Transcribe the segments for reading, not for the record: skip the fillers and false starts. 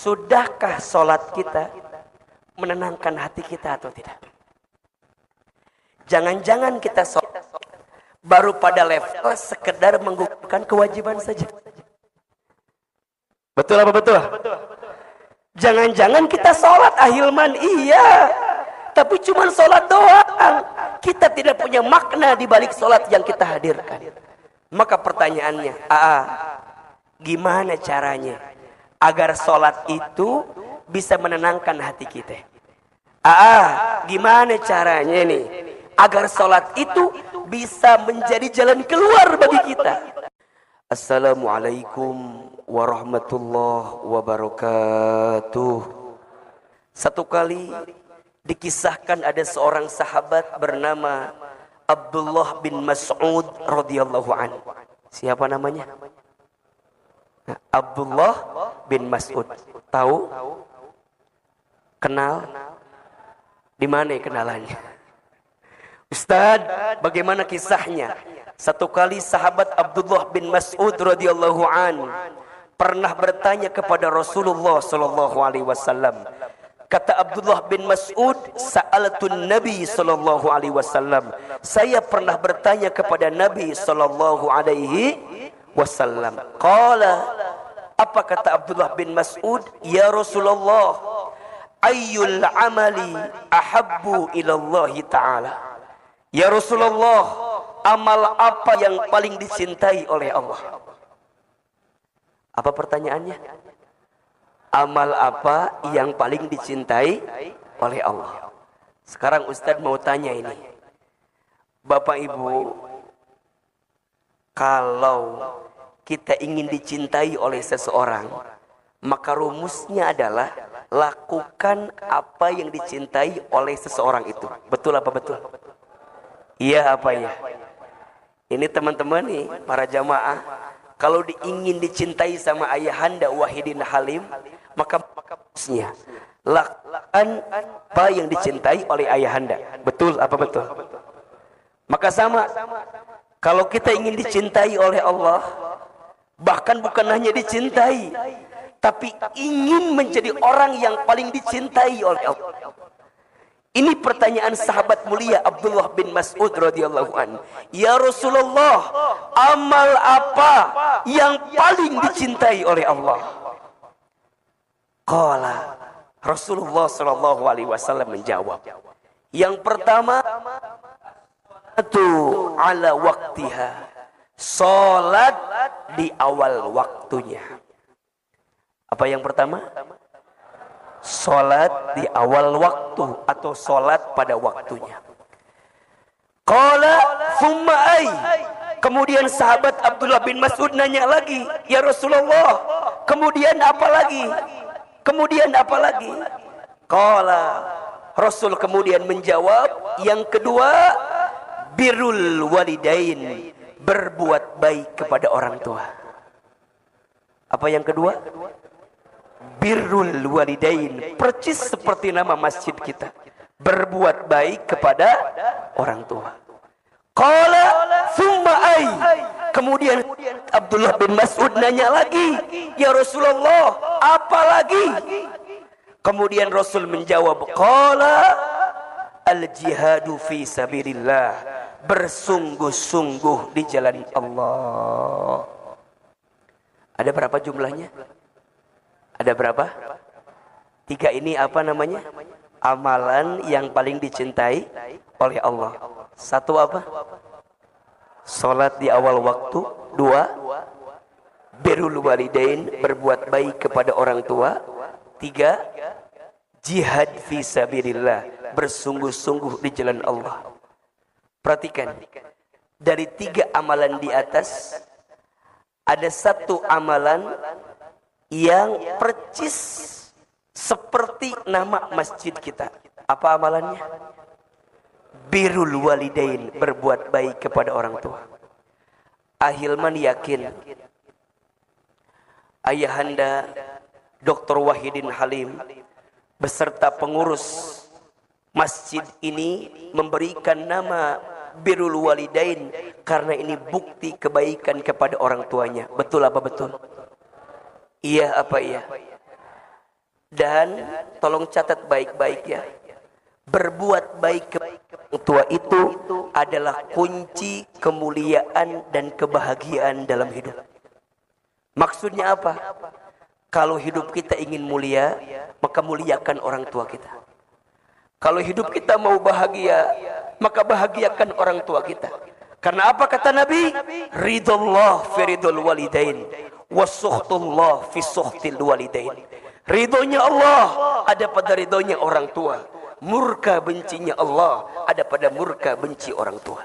Sudahkah sholat kita menenangkan hati kita atau tidak? Jangan-jangan kita sholat baru pada level sekedar menggugurkan kewajiban saja. Betul apa betul? Jangan-jangan kita sholat ahilman, iya, tapi cuma sholat doang. Kita tidak punya makna di balik sholat yang kita hadirkan. Maka pertanyaannya, gimana caranya agar sholat itu bisa menenangkan hati kita? Gimana caranya nih agar sholat itu bisa menjadi jalan keluar bagi kita? Assalamualaikum warahmatullahi wabarakatuh. Satu kali dikisahkan ada seorang sahabat bernama Abdullah bin Mas'ud radhiyallahu anhu. Siapa namanya? Abdullah bin Mas'ud. Tahu? Kenal? Di mana kenalannya? Ustaz, bagaimana kisahnya? Satu kali sahabat Abdullah bin Mas'ud radhiyallahu an pernah bertanya kepada Rasulullah sallallahu alaihi wasallam. Kata Abdullah bin Mas'ud, sa'alatun Nabi sallallahu alaihi wasallam. Saya pernah bertanya kepada Nabi sallallahu alaihi wasallam. Qala, apa kata Abdullah bin Mas'ud? Ya Rasulullah, ayyul amali ahabbu ila Allah taala. Ya Rasulullah, amal apa yang paling dicintai oleh Allah? Apa pertanyaannya? Amal apa yang paling dicintai oleh Allah? Sekarang Ustadz mau tanya ini. Bapak Ibu, kalau kita ingin dicintai oleh seseorang, maka rumusnya adalah lakukan apa yang dicintai oleh seseorang itu. Betul apa betul? Iya apa ya? Ini teman-teman nih, para jamaah, kalau ingin dicintai sama Ayahanda Wahidin Halim, maka rumusnya lakukan apa yang dicintai oleh Ayahanda. Betul apa betul? Maka sama, kalau kita ingin dicintai oleh Allah, bahkan bukan hanya dicintai, tapi ingin menjadi orang yang paling dicintai oleh Allah. Ini pertanyaan sahabat mulia Abdullah bin Mas'ud radhiyallahu anhu. Ya Rasulullah, amal apa yang paling dicintai oleh Allah? Qala, Rasulullah sallallahu alaihi wasallam menjawab, yang pertama, itu ala waktiha, salat di awal waktunya. Apa yang pertama? Salat di awal waktu atau salat pada waktunya. Qala thumma ay. Kemudian sahabat Abdullah bin Mas'ud nanya lagi, ya Rasulullah, kemudian apa lagi? Kemudian apa lagi? Qala, Rasul kemudian menjawab, yang kedua, birrul walidain, berbuat baik kepada orang tua. Apa yang kedua? Birrul walidain, percis seperti nama masjid kita, berbuat baik kepada orang tua. Qala thumma ay. Kemudian Abdullah bin Mas'ud nanya lagi, ya Rasulullah, apa lagi? Kemudian Rasul menjawab, qala al jihadu fi sabilillah, bersungguh-sungguh di jalan Allah. Ada berapa jumlahnya? Ada berapa? Tiga ini apa namanya? Amalan yang paling dicintai oleh Allah. Satu apa? Salat di awal waktu. Dua, birrul walidain, berbuat baik kepada orang tua. Tiga, jihad fi sabilillah, bersungguh-sungguh di jalan Allah. Perhatikan, dari tiga amalan di atas, ada satu amalan yang percis seperti nama masjid kita. Apa amalannya? Birrul walidain, berbuat baik kepada orang tua. Ahilman yakin Ayahanda Dr. Wahidin Halim beserta pengurus masjid ini memberikan nama birrul walidain karena ini bukti kebaikan kepada orang tuanya. Betul apa betul? Iya apa iya? Dan tolong catat baik-baik ya. Berbuat baik kepada orang tua itu adalah kunci kemuliaan dan kebahagiaan dalam hidup. Maksudnya apa? Kalau hidup kita ingin mulia, maka muliakan orang tua kita. Kalau hidup kita mau bahagia, maka bahagiakan orang tua kita. Karena apa kata Nabi? Ridullah fi ridul walidain, wasuhtullah fi suhtil walidain. Ridhonya Allah ada pada ridhonya orang tua. Murka bencinya Allah ada pada murka benci orang tua.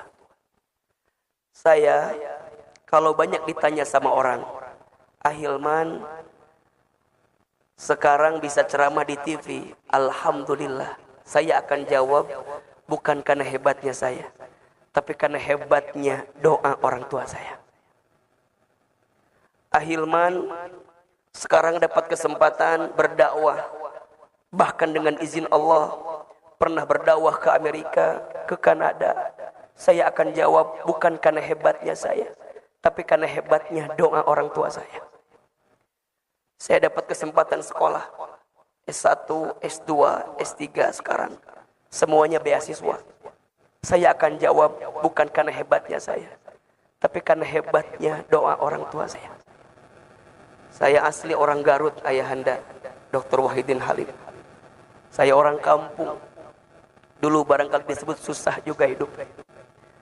Saya kalau banyak ditanya sama orang, Ahilman sekarang bisa ceramah di TV, alhamdulillah. Saya akan jawab bukan karena hebatnya saya, tapi karena hebatnya doa orang tua saya. Ahilman sekarang dapat kesempatan berdakwah, bahkan dengan izin Allah pernah berdakwah ke Amerika, ke Kanada. Saya akan jawab bukan karena hebatnya saya, tapi karena hebatnya doa orang tua saya. Saya dapat kesempatan sekolah S1, S2, S3 sekarang. Semuanya beasiswa. Saya akan jawab bukan karena hebatnya saya, tapi karena hebatnya doa orang tua saya. Saya asli orang Garut, ayahanda Dr. Wahidin Halim. Saya orang kampung. Dulu barangkali disebut susah juga hidup.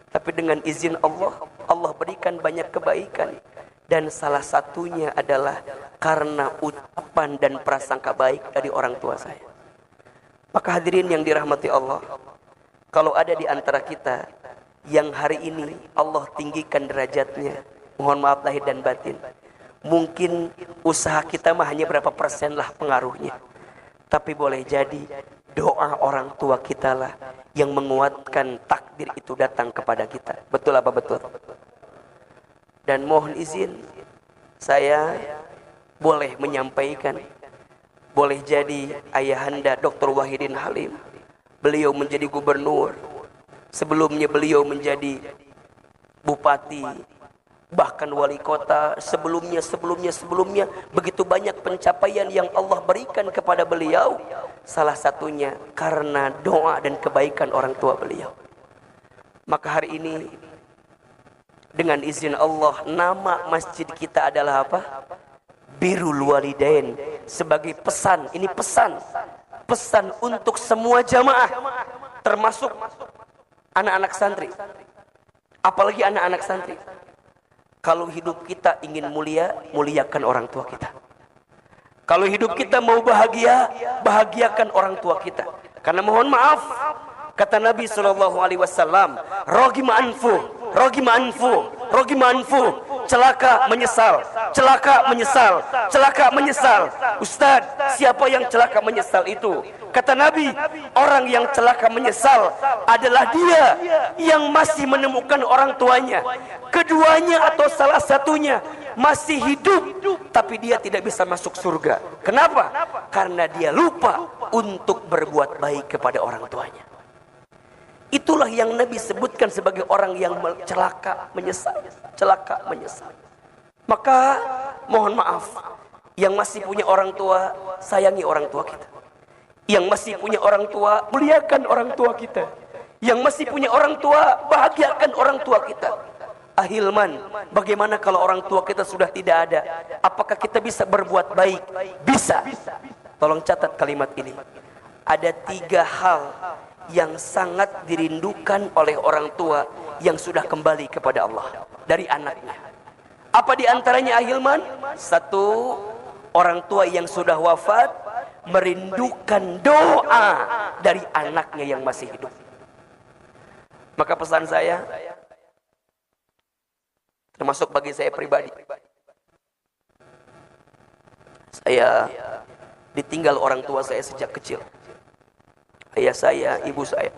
Tapi dengan izin Allah, Allah berikan banyak kebaikan. Dan salah satunya adalah karena ucapan dan prasangka baik dari orang tua saya. Maka hadirin yang dirahmati Allah, kalau ada di antara kita yang hari ini Allah tinggikan derajatnya, mohon maaf lahir dan batin, mungkin usaha kita mah hanya berapa persen lah pengaruhnya. Tapi boleh jadi doa orang tua kita lah yang menguatkan takdir itu datang kepada kita. Betul apa betul? Dan mohon izin, saya boleh menyampaikan, boleh jadi ayahanda Dr. Wahidin Halim, beliau menjadi gubernur, sebelumnya beliau menjadi bupati, bahkan wali kota, sebelumnya, begitu banyak pencapaian yang Allah berikan kepada beliau. Salah satunya karena doa dan kebaikan orang tua beliau. Maka hari ini dengan izin Allah, nama masjid kita adalah apa? Birrul Walidain. Sebagai pesan, ini pesan untuk semua jamaah, termasuk anak-anak santri. Apalagi anak-anak santri. Kalau hidup kita ingin mulia, muliakan orang tua kita. Kalau hidup kita mau bahagia, bahagiakan orang tua kita. Karena mohon maaf, kata Nabi SAW, rogima anfu, celaka menyesal. Ustaz, siapa yang celaka menyesal itu? Kata Nabi, orang yang celaka menyesal adalah dia yang masih menemukan orang tuanya, keduanya atau salah satunya masih hidup, tapi dia tidak bisa masuk surga. Kenapa? Karena dia lupa untuk berbuat baik kepada orang tuanya. Itulah yang Nabi sebutkan sebagai orang yang celaka menyesal. Maka mohon maaf, yang masih punya orang tua, sayangi orang tua kita. Yang masih punya orang tua, muliakan orang tua kita. Yang masih punya orang tua, bahagiakan orang tua kita. Ahilman, bagaimana kalau orang tua kita sudah tidak ada? Apakah kita bisa berbuat baik? Bisa. Tolong catat kalimat ini. Ada 3 hal yang sangat dirindukan oleh orang tua yang sudah kembali kepada Allah dari anaknya. Apa di antaranya Ahilman? 1, orang tua yang sudah wafat merindukan doa dari anaknya yang masih hidup. Maka pesan saya, termasuk bagi saya pribadi, saya ditinggal orang tua saya sejak kecil. Ayah saya, ibu saya.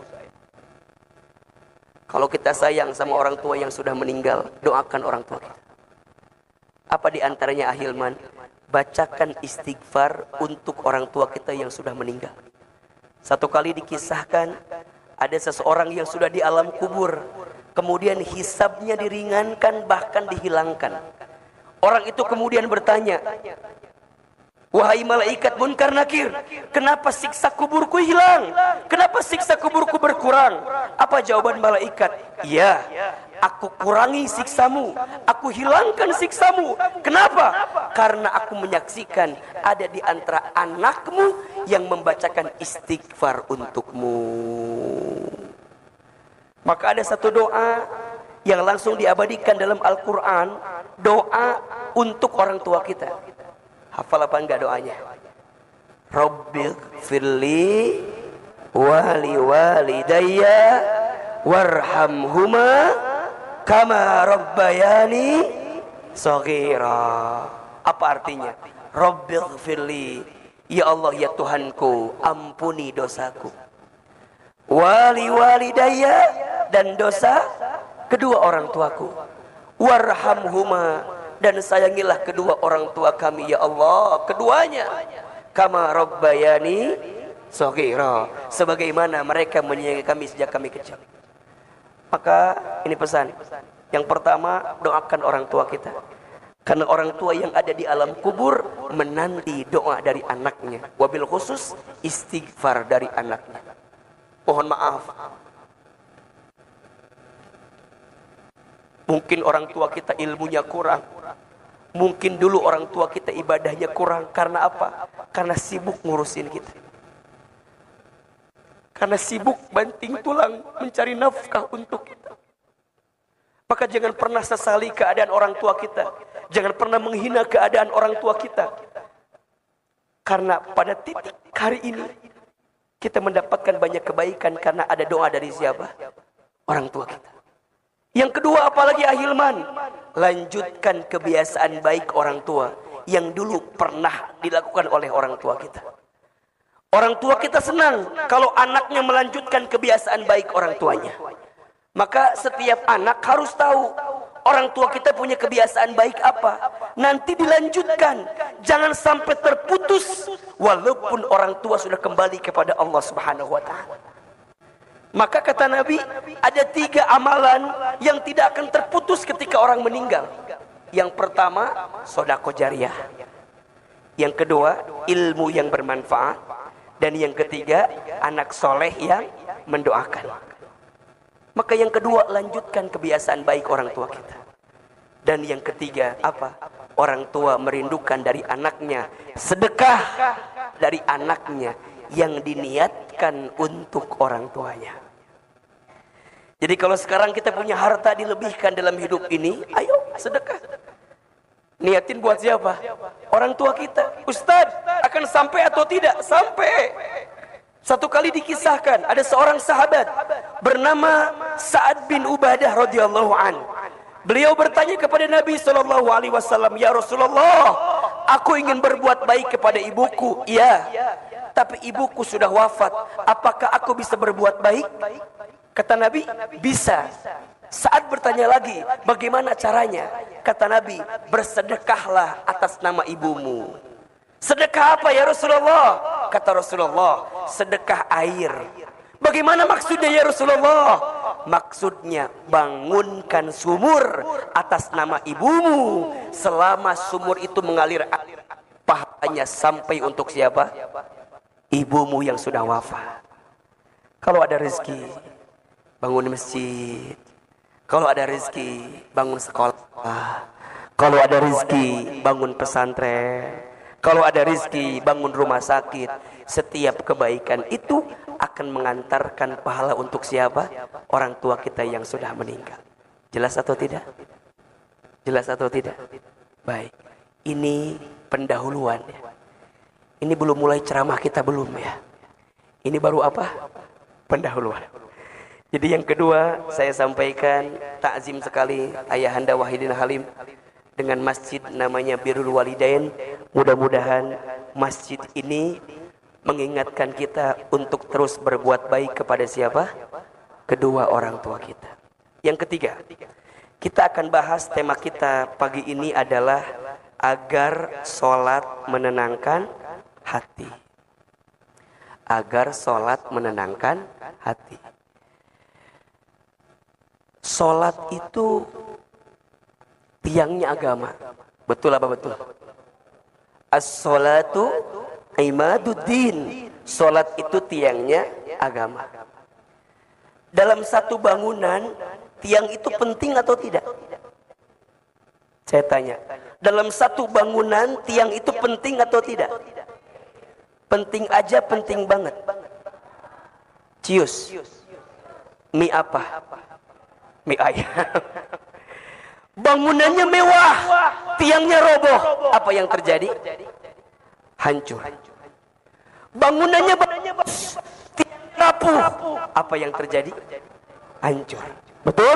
Kalau kita sayang sama orang tua yang sudah meninggal, doakan orang tua kita. Apa di antaranya Ahilman? Bacakan istighfar untuk orang tua kita yang sudah meninggal. Satu kali dikisahkan, ada seseorang yang sudah di alam kubur, kemudian hisabnya diringankan, bahkan dihilangkan. Orang itu kemudian bertanya, Wahai malaikat Munkar Nakir, kenapa siksa kuburku hilang? Kenapa siksa kuburku berkurang? Apa jawaban malaikat? Ya, aku kurangi siksamu, aku hilangkan siksamu. Kenapa? Karena aku menyaksikan ada di antara anakmu yang membacakan istighfar untukmu. Maka ada satu doa yang langsung diabadikan dalam Al-Quran, doa untuk orang tua kita. Hafal apa enggak doanya? Rabbighfirli wali walidayya warhamhuma kama rabbayani shaghira. Apa artinya? Rabbighfirli, ya Allah ya Tuhanku, ampuni dosaku. Wali walidayya, dan dosa kedua orang tuaku. Warhamhuma, dan sayangilah kedua orang tua kami ya Allah, keduanya. Kama rabbayani shaghira, sebagaimana mereka menyayangi kami sejak kami kecil. Maka ini pesan. Yang pertama, doakan orang tua kita. Karena orang tua yang ada di alam kubur menanti doa dari anaknya. Wabil khusus istighfar dari anaknya. Mohon maaf, mungkin orang tua kita ilmunya kurang. Mungkin dulu orang tua kita ibadahnya kurang. Karena apa? Karena sibuk ngurusin kita. Karena sibuk banting tulang mencari nafkah untuk kita. Maka jangan pernah sesali keadaan orang tua kita. Jangan pernah menghina keadaan orang tua kita. Karena pada titik hari ini kita mendapatkan banyak kebaikan karena ada doa dari siapa? Orang tua kita. Yang kedua, apalagi Ahilman, lanjutkan kebiasaan baik orang tua yang dulu pernah dilakukan oleh orang tua kita. Orang tua kita senang kalau anaknya melanjutkan kebiasaan baik orang tuanya. Maka setiap anak harus tahu orang tua kita punya kebiasaan baik apa. Nanti dilanjutkan. Jangan sampai terputus walaupun orang tua sudah kembali kepada Allah Subhanahu wa ta'ala. Maka kata Nabi, ada 3 amalan yang tidak akan terputus ketika orang meninggal. Yang pertama, sedekah jariyah. Yang kedua, ilmu yang bermanfaat. Dan yang ketiga, anak soleh yang mendoakan. Maka yang kedua, lanjutkan kebiasaan baik orang tua kita. Dan yang ketiga, apa? Orang tua merindukan dari anaknya sedekah dari anaknya yang diniatkan untuk orang tuanya. Jadi kalau sekarang kita punya harta dilebihkan dalam hidup ini, ayo sedekah. Niatin buat siapa? Orang tua kita. Ustaz, akan sampai atau tidak? Sampai. Satu kali dikisahkan, ada seorang sahabat bernama Sa'ad bin Ubadah radhiyallahu an. Beliau bertanya kepada Nabi SAW, ya Rasulullah, aku ingin berbuat baik kepada ibuku. Iya, tapi ibuku sudah wafat. Apakah aku bisa berbuat baik? Kata Nabi, bisa. Saat bertanya lagi, bagaimana caranya? Kata Nabi, bersedekahlah atas nama ibumu. Sedekah apa ya Rasulullah? Kata Rasulullah, sedekah air. Bagaimana maksudnya ya Rasulullah? Maksudnya bangunkan sumur atas nama ibumu. Selama sumur itu mengalir, pahalanya sampai untuk siapa? Ibumu yang sudah wafat. Kalau ada rezeki, bangun masjid. Kalau ada rezeki, bangun sekolah. Kalau ada rezeki, bangun pesantren. Kalau ada rezeki, bangun rumah sakit. Setiap kebaikan itu akan mengantarkan pahala untuk siapa? Orang tua kita yang sudah meninggal. Jelas atau tidak? Jelas atau tidak? Baik. Ini pendahuluan. Ini belum mulai ceramah kita, belum ya. Ini baru apa? Pendahuluan. Jadi yang kedua saya sampaikan, takzim sekali Ayahanda Wahidin Halim dengan masjid namanya Birrul Walidain. Mudah-mudahan masjid ini mengingatkan kita untuk terus berbuat baik kepada siapa? Kedua orang tua kita. Yang ketiga, kita akan bahas tema kita pagi ini adalah agar sholat menenangkan hati. Agar sholat menenangkan hati. Sholat itu tiangnya agama. Betul apa betul? As-sholatu imaduddin. Salat itu tiangnya agama. Dalam satu bangunan, tiang itu penting atau tidak? Saya tanya, dalam satu bangunan tiang itu penting atau tidak? Penting aja, penting banget. Cius. Mie apa? Mie ayam. Bangunannya mewah, tiangnya roboh. Apa yang terjadi? Hancur. Bangunannya bagus, tiangnya rapuh. Apa yang terjadi? Hancur. Betul?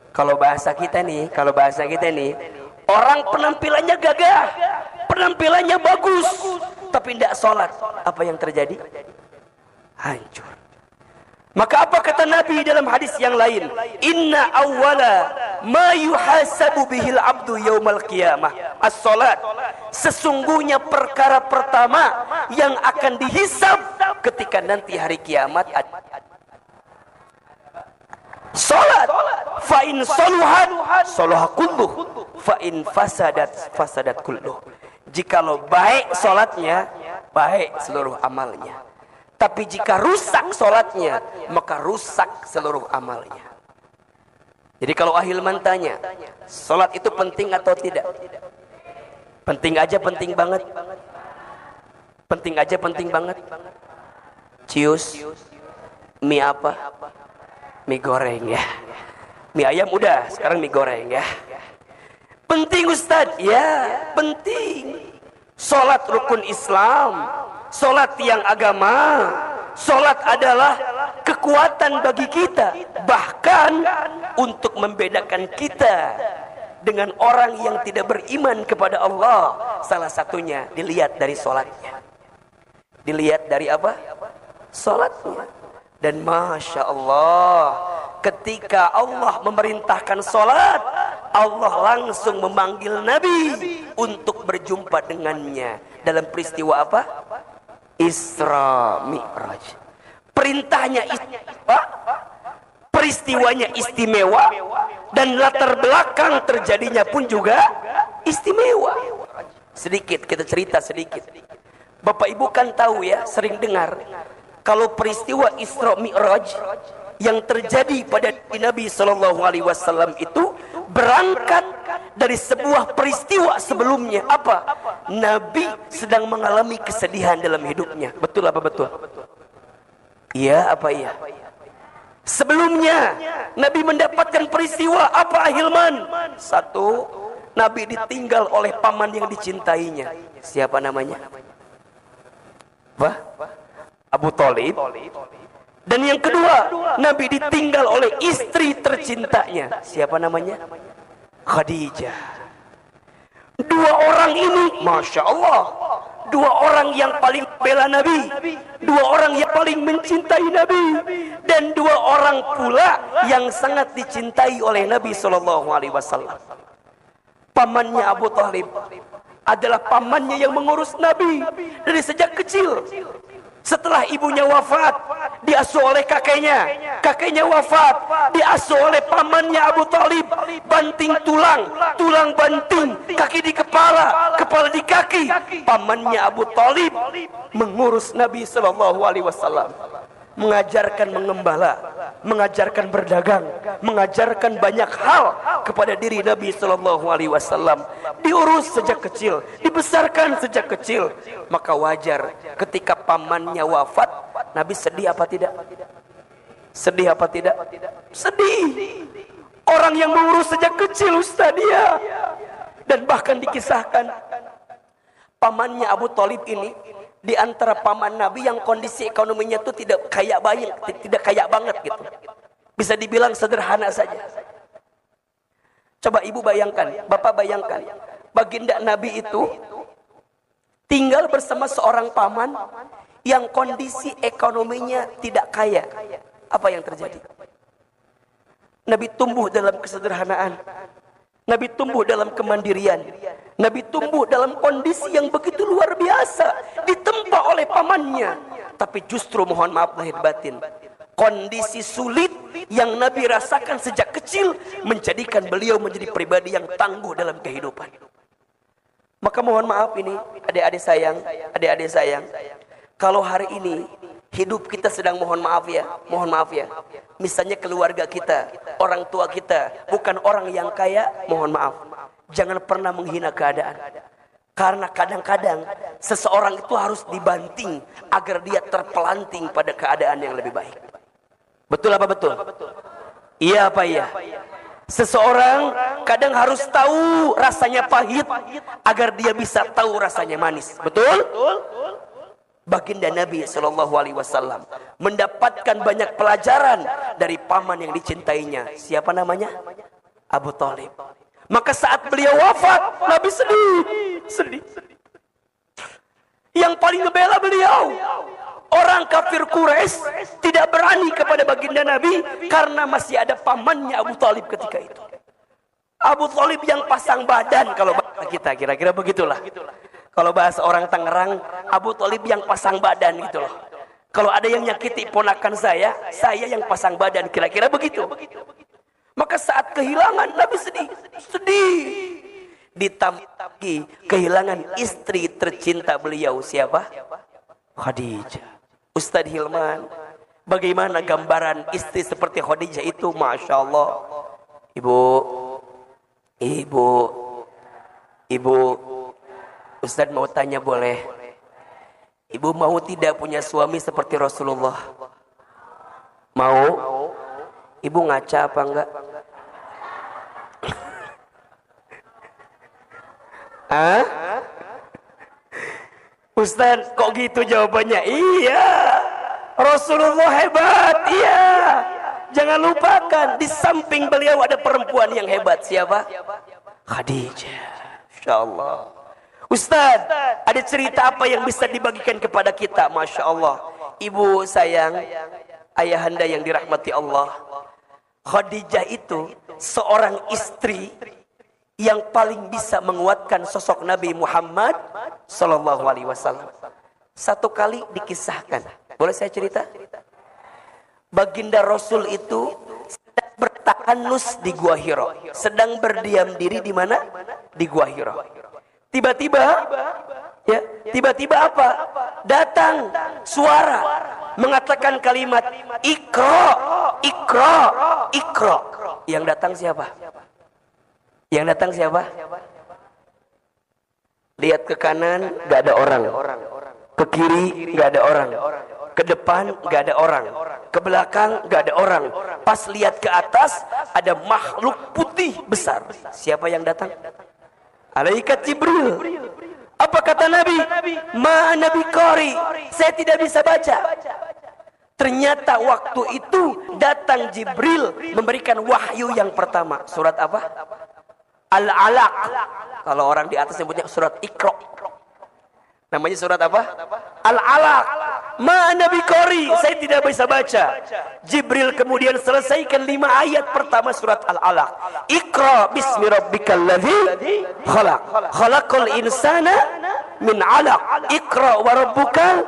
Kalau bahasa kita nih, orang penampilannya gagah, penampilannya bagus, tapi tidak sholat. Apa yang terjadi? Hancur. Maka apa kata Nabi dalam hadis yang lain? Inna awwala ma yuhasabu bihil abdu yaumal qiyamah as-salat. Sesungguhnya perkara pertama yang akan dihisab ketika nanti hari kiamat salat. Fa in saluhat salaha kulluh, fa in fasadat kulluh. Jikalau baik salatnya, baik seluruh amalnya. Tapi jika rusak salatnya, maka rusak seluruh amalnya. Jadi kalau Ahilman tanya, salat itu penting atau tidak? Penting aja, penting banget. Penting aja, penting banget. Cius, mie apa? Mie goreng ya. Mie ayam udah, sekarang mie goreng ya. Penting Ustaz? Ya, penting. Salat rukun Islam, salat tiang agama. Salat adalah kekuatan bagi kita, bahkan untuk membedakan kita dengan orang yang tidak beriman kepada Allah. Salah satunya dilihat dari salatnya. Dilihat dari apa? Salatnya. Dan Masya Allah, ketika Allah memerintahkan salat, Allah langsung memanggil Nabi untuk berjumpa dengannya. Dalam peristiwa apa? Isra Mi'raj. Perintahnya istimewa, peristiwanya istimewa, dan latar belakang terjadinya pun juga istimewa. Sedikit kita cerita sedikit. Bapak Ibu kan tahu ya, sering dengar kalau peristiwa Isra Mi'raj yang terjadi pada Nabi SAW itu berangkat dari sebuah peristiwa sebelumnya. Apa? Nabi sedang mengalami kesedihan dalam hidupnya. Betul apa betul? Iya apa iya? Sebelumnya Nabi mendapatkan peristiwa apa Ahilman? Satu, Nabi ditinggal oleh paman yang dicintainya. Siapa namanya? Apa? Abu Thalib. Dan yang kedua, Nabi ditinggal oleh istri tercintanya. Siapa namanya? Khadijah. Dua orang ini, Masya Allah, dua orang yang paling bela Nabi, dua orang yang paling mencintai Nabi, dan dua orang pula yang sangat dicintai oleh Nabi SAW. Pamannya Abu Thalib adalah pamannya yang mengurus Nabi dari sejak kecil. Setelah ibunya wafat, diasuh oleh kakeknya. Kakeknya wafat, diasuh oleh pamannya Abu Thalib. Banting tulang, tulang banting, kaki di kepala, kepala di kaki. Pamannya Abu Thalib mengurus Nabi SAW. Mengajarkan mengembala, mengajarkan berdagang, mengajarkan banyak hal kepada diri Nabi SAW. Diurus sejak kecil, dibesarkan sejak kecil. Maka wajar ketika pamannya wafat, Nabi sedih apa tidak? Sedih apa tidak? Sedih. Orang yang mengurus sejak kecil Ustaz dia. Dan bahkan dikisahkan pamannya Abu Thalib ini di antara paman Nabi yang kondisi ekonominya itu tidak kaya banget gitu. Bisa dibilang sederhana saja. Coba ibu bayangkan, bapak bayangkan, baginda Nabi itu tinggal bersama seorang paman yang kondisi ekonominya tidak kaya. Apa yang terjadi? Nabi tumbuh dalam kesederhanaan. Nabi tumbuh dalam kemandirian. Nabi tumbuh dalam kondisi yang begitu luar biasa, ditempa oleh pamannya. Tapi justru mohon maaf lahir batin, kondisi sulit yang Nabi rasakan sejak kecil menjadikan beliau menjadi pribadi yang tangguh dalam kehidupan. Maka mohon maaf ini, adik-adik sayang, kalau hari ini hidup kita sedang mohon maaf ya. Misalnya keluarga kita, orang tua kita, bukan orang yang kaya, mohon maaf. Jangan pernah menghina keadaan. Karena kadang-kadang seseorang itu harus dibanting agar dia terpelanting pada keadaan yang lebih baik. Betul apa betul? Iya apa iya? Seseorang kadang harus tahu rasanya pahit agar dia bisa tahu rasanya manis. Betul? Baginda Nabi SAW mendapatkan banyak pelajaran dari paman yang dicintainya. Siapa namanya? Abu Thalib. Maka saat beliau wafat, Nabi sedih. Yang paling ngebela beliau, orang kafir Quraisy tidak berani kepada baginda Nabi karena masih ada pamannya Abu Thalib ketika itu. Abu Thalib yang pasang badan, kalau bahasa kita kira-kira begitulah. Kalau bahasa orang Tangerang, Abu Thalib yang pasang badan gitu loh. Kalau ada yang nyakiti ponakan saya yang pasang badan, kira-kira begitu. Maka saat kehilangan Nabi sedih. Ditambah lagi kehilangan istri tercinta beliau, siapa? Khadijah. Ustadz Hilman, bagaimana gambaran istri seperti Khadijah itu? Masya Allah. Ibu, Ustadz mau tanya boleh? Ibu mau tidak punya suami seperti Rasulullah? Mau? Ibu ngaca apa enggak? Ustaz, kok gitu jawabannya? Iya, Rasulullah hebat. Iya, jangan lupakan di samping beliau ada perempuan yang hebat. Siapa? Khadijah. Insyaallah. Ustaz, ada cerita apa yang bisa dibagikan kepada kita? Masya Allah. Ibu sayang, ayahanda yang dirahmati Allah, Khadijah itu seorang istri yang paling bisa menguatkan sosok Nabi Muhammad sallallahu alaihi wasallam. Satu kali dikisahkan, boleh saya cerita? Baginda Rasul itu sedang bertahanus di Gua Hira, sedang berdiam diri di mana? Di Gua Hira. Tiba-tiba apa? Datang suara mengatakan kalimat Iqra, Iqra, Iqra. Yang datang siapa? Lihat ke kanan, gak ada orang. Ke kiri, gak ada orang. Ke depan, gak ada orang. Ke belakang, gak ada orang. Pas lihat ke atas, ada makhluk putih besar. Siapa yang datang? Malaikat Jibril. Apa kata Nabi? Ma Nabi Qari, saya tidak bisa baca. Ternyata waktu itu datang Jibril memberikan wahyu yang pertama. Surat apa? Al-Alaq. Kalau orang di atas sebutnya surat Iqra. Namanya surat apa? Al-Alaq. Ma Nabi Qari, saya tidak bisa baca. Jibril kemudian selesaikan 5 ayat pertama surat Al-Alaq. Iqra bismi rabbikal ladzi khalaq. Khalaqal insana min 'alaq. Iqra wa rabbukal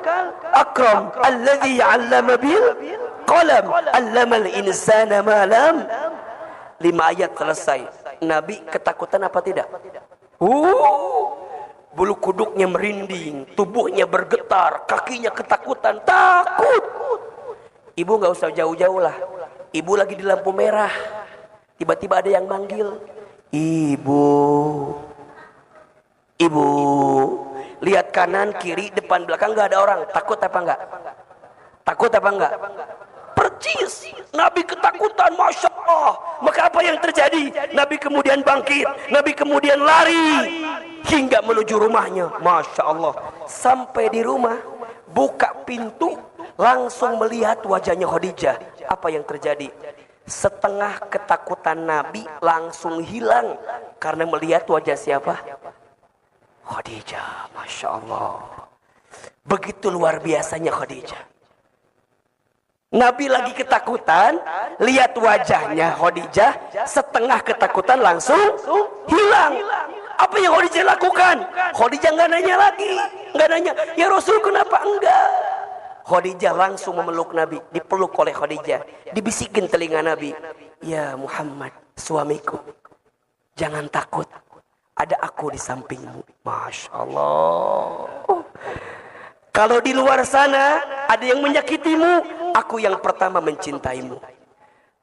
akram alladzi 'allama bil qalam 'allamal insana ma lam. 5 ayat selesai. Nabi ketakutan apa tidak? Bulu kuduknya merinding, tubuhnya bergetar, kakinya ketakutan, takut. Ibu nggak usah jauh-jauh lah. Ibu lagi di lampu merah, tiba-tiba ada yang manggil, ibu. Lihat kanan, kiri, depan, belakang nggak ada orang. Takut apa enggak? Percis, Nabi ketakutan, Masya Allah. Maka apa yang terjadi? Nabi kemudian bangkit, Nabi kemudian lari hingga menuju rumahnya. Masya Allah. Sampai di rumah, buka pintu, langsung melihat wajahnya Khadijah. Apa yang terjadi? Setengah ketakutan Nabi langsung hilang karena melihat wajah siapa? Khadijah. Masya Allah. Begitu luar biasanya Khadijah. Nabi lagi ketakutan, lihat wajahnya Khadijah, setengah ketakutan langsung hilang. Apa yang Khadijah lakukan? Khadijah nggak nanya lagi, nggak nanya, ya Rasul kenapa enggak? Khadijah langsung memeluk Nabi, dipeluk oleh Khadijah, dibisikin telinga Nabi, ya Muhammad, suamiku, jangan takut. ada aku di sampingmu. Masya Allah. Kalau di luar sana ada yang menyakitimu, aku yang pertama mencintaimu.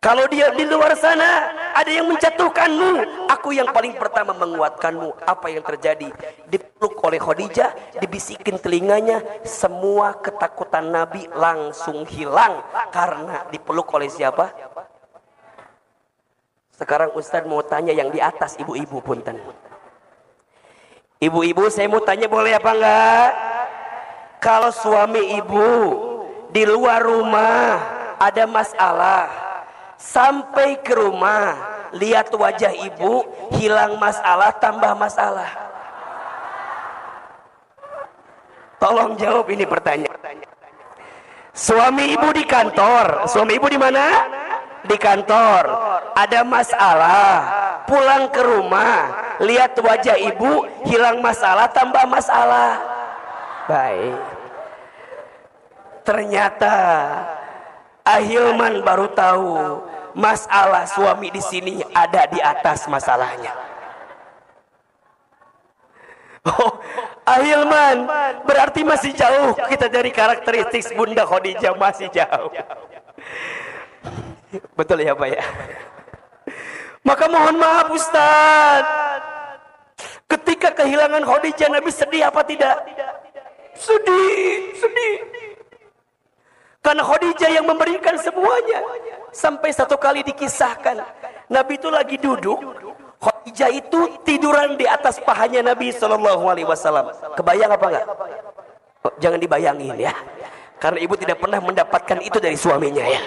Kalau dia di luar sana ada yang menjatuhkanmu, aku yang paling pertama menguatkanmu. Apa yang terjadi? Dipeluk oleh Khadijah, dibisikin telinganya, semua ketakutan Nabi langsung hilang karena dipeluk oleh siapa? Sekarang Ustaz mau tanya yang di atas, ibu-ibu punten. Ibu-ibu, saya mau tanya, boleh apa enggak? Kalau suami ibu di luar rumah ada masalah, sampai ke rumah lihat wajah ibu, hilang masalah tambah masalah. Tolong jawab ini pertanyaan. Suami ibu di kantor, suami ibu di mana? Di kantor. Ada masalah, pulang ke rumah lihat wajah ibu, hilang masalah tambah masalah. Baik. Ternyata Ahilman baru tahu masalah suami di sini ada di atas masalahnya. Oh, Ahilman berarti masih jauh kita dari karakteristik Bunda Khadijah, masih jauh. Betul ya Pak ya? Maka mohon maaf Ustaz, ketika kehilangan Khadijah Nabi sedih apa tidak? Sedih. Karena Khadijah yang memberikan semuanya. Sampai satu kali dikisahkan, Nabi itu lagi duduk, Khadijah itu tiduran di atas pahanya Nabi SAW. Kebayang apa enggak? Oh, jangan dibayangin ya, karena ibu tidak pernah mendapatkan itu dari suaminya ya.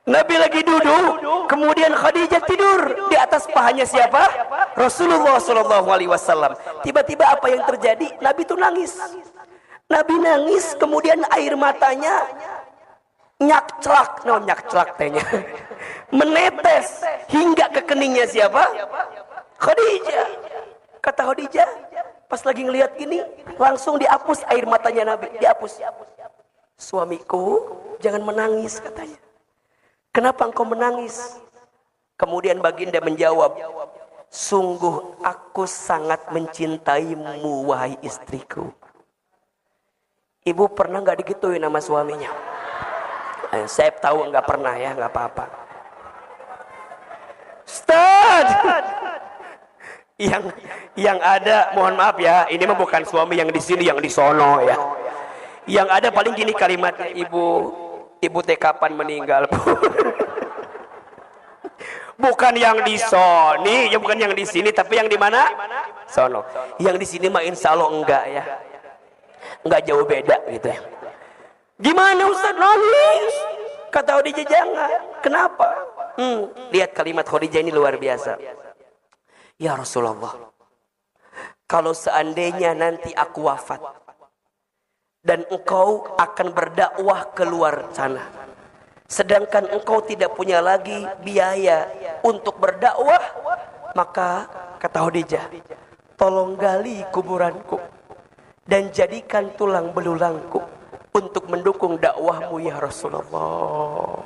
Nabi lagi duduk, kemudian Khadijah tidur di atas pahanya siapa? Rasulullah SAW. Tiba-tiba apa yang terjadi? Nabi itu nangis. Nabi nangis, kemudian air matanya nyakcelak, tehnya menetes hingga ke keningnya siapa? Khadijah. Kata Khadijah, pas lagi ngelihat gini, langsung dihapus air matanya Nabi, dihapus. Suamiku, jangan menangis katanya. Kenapa engkau menangis? Kemudian baginda menjawab, sungguh aku sangat mencintaimu wahai istriku. Ibu pernah nggak digituin sama suaminya? Saya tahu nggak pernah ya, nggak apa-apa. Ustaz, yang ada, mohon maaf ya, ini mah bukan suami yang di sini, yang di sono ya. Yang ada paling gini kalimatnya, ibu teh kapan meninggal? Bukan yang di sini, ya bukan yang di sini, tapi yang di mana? Sono. Yang di sini mah insya Allah enggak ya. Enggak jauh beda gitu ya. Gimana Ustaz? Nangis. Kata Khadijah, jangan. Kenapa? Lihat kalimat Khadijah ini luar biasa. Ya Rasulullah, kalau seandainya nanti aku wafat dan engkau akan berdakwah keluar sana, sedangkan engkau tidak punya lagi biaya untuk berdakwah, maka kata Khadijah, tolong gali kuburanku dan jadikan tulang belulangku untuk mendukung dakwahmu ya Rasulullah.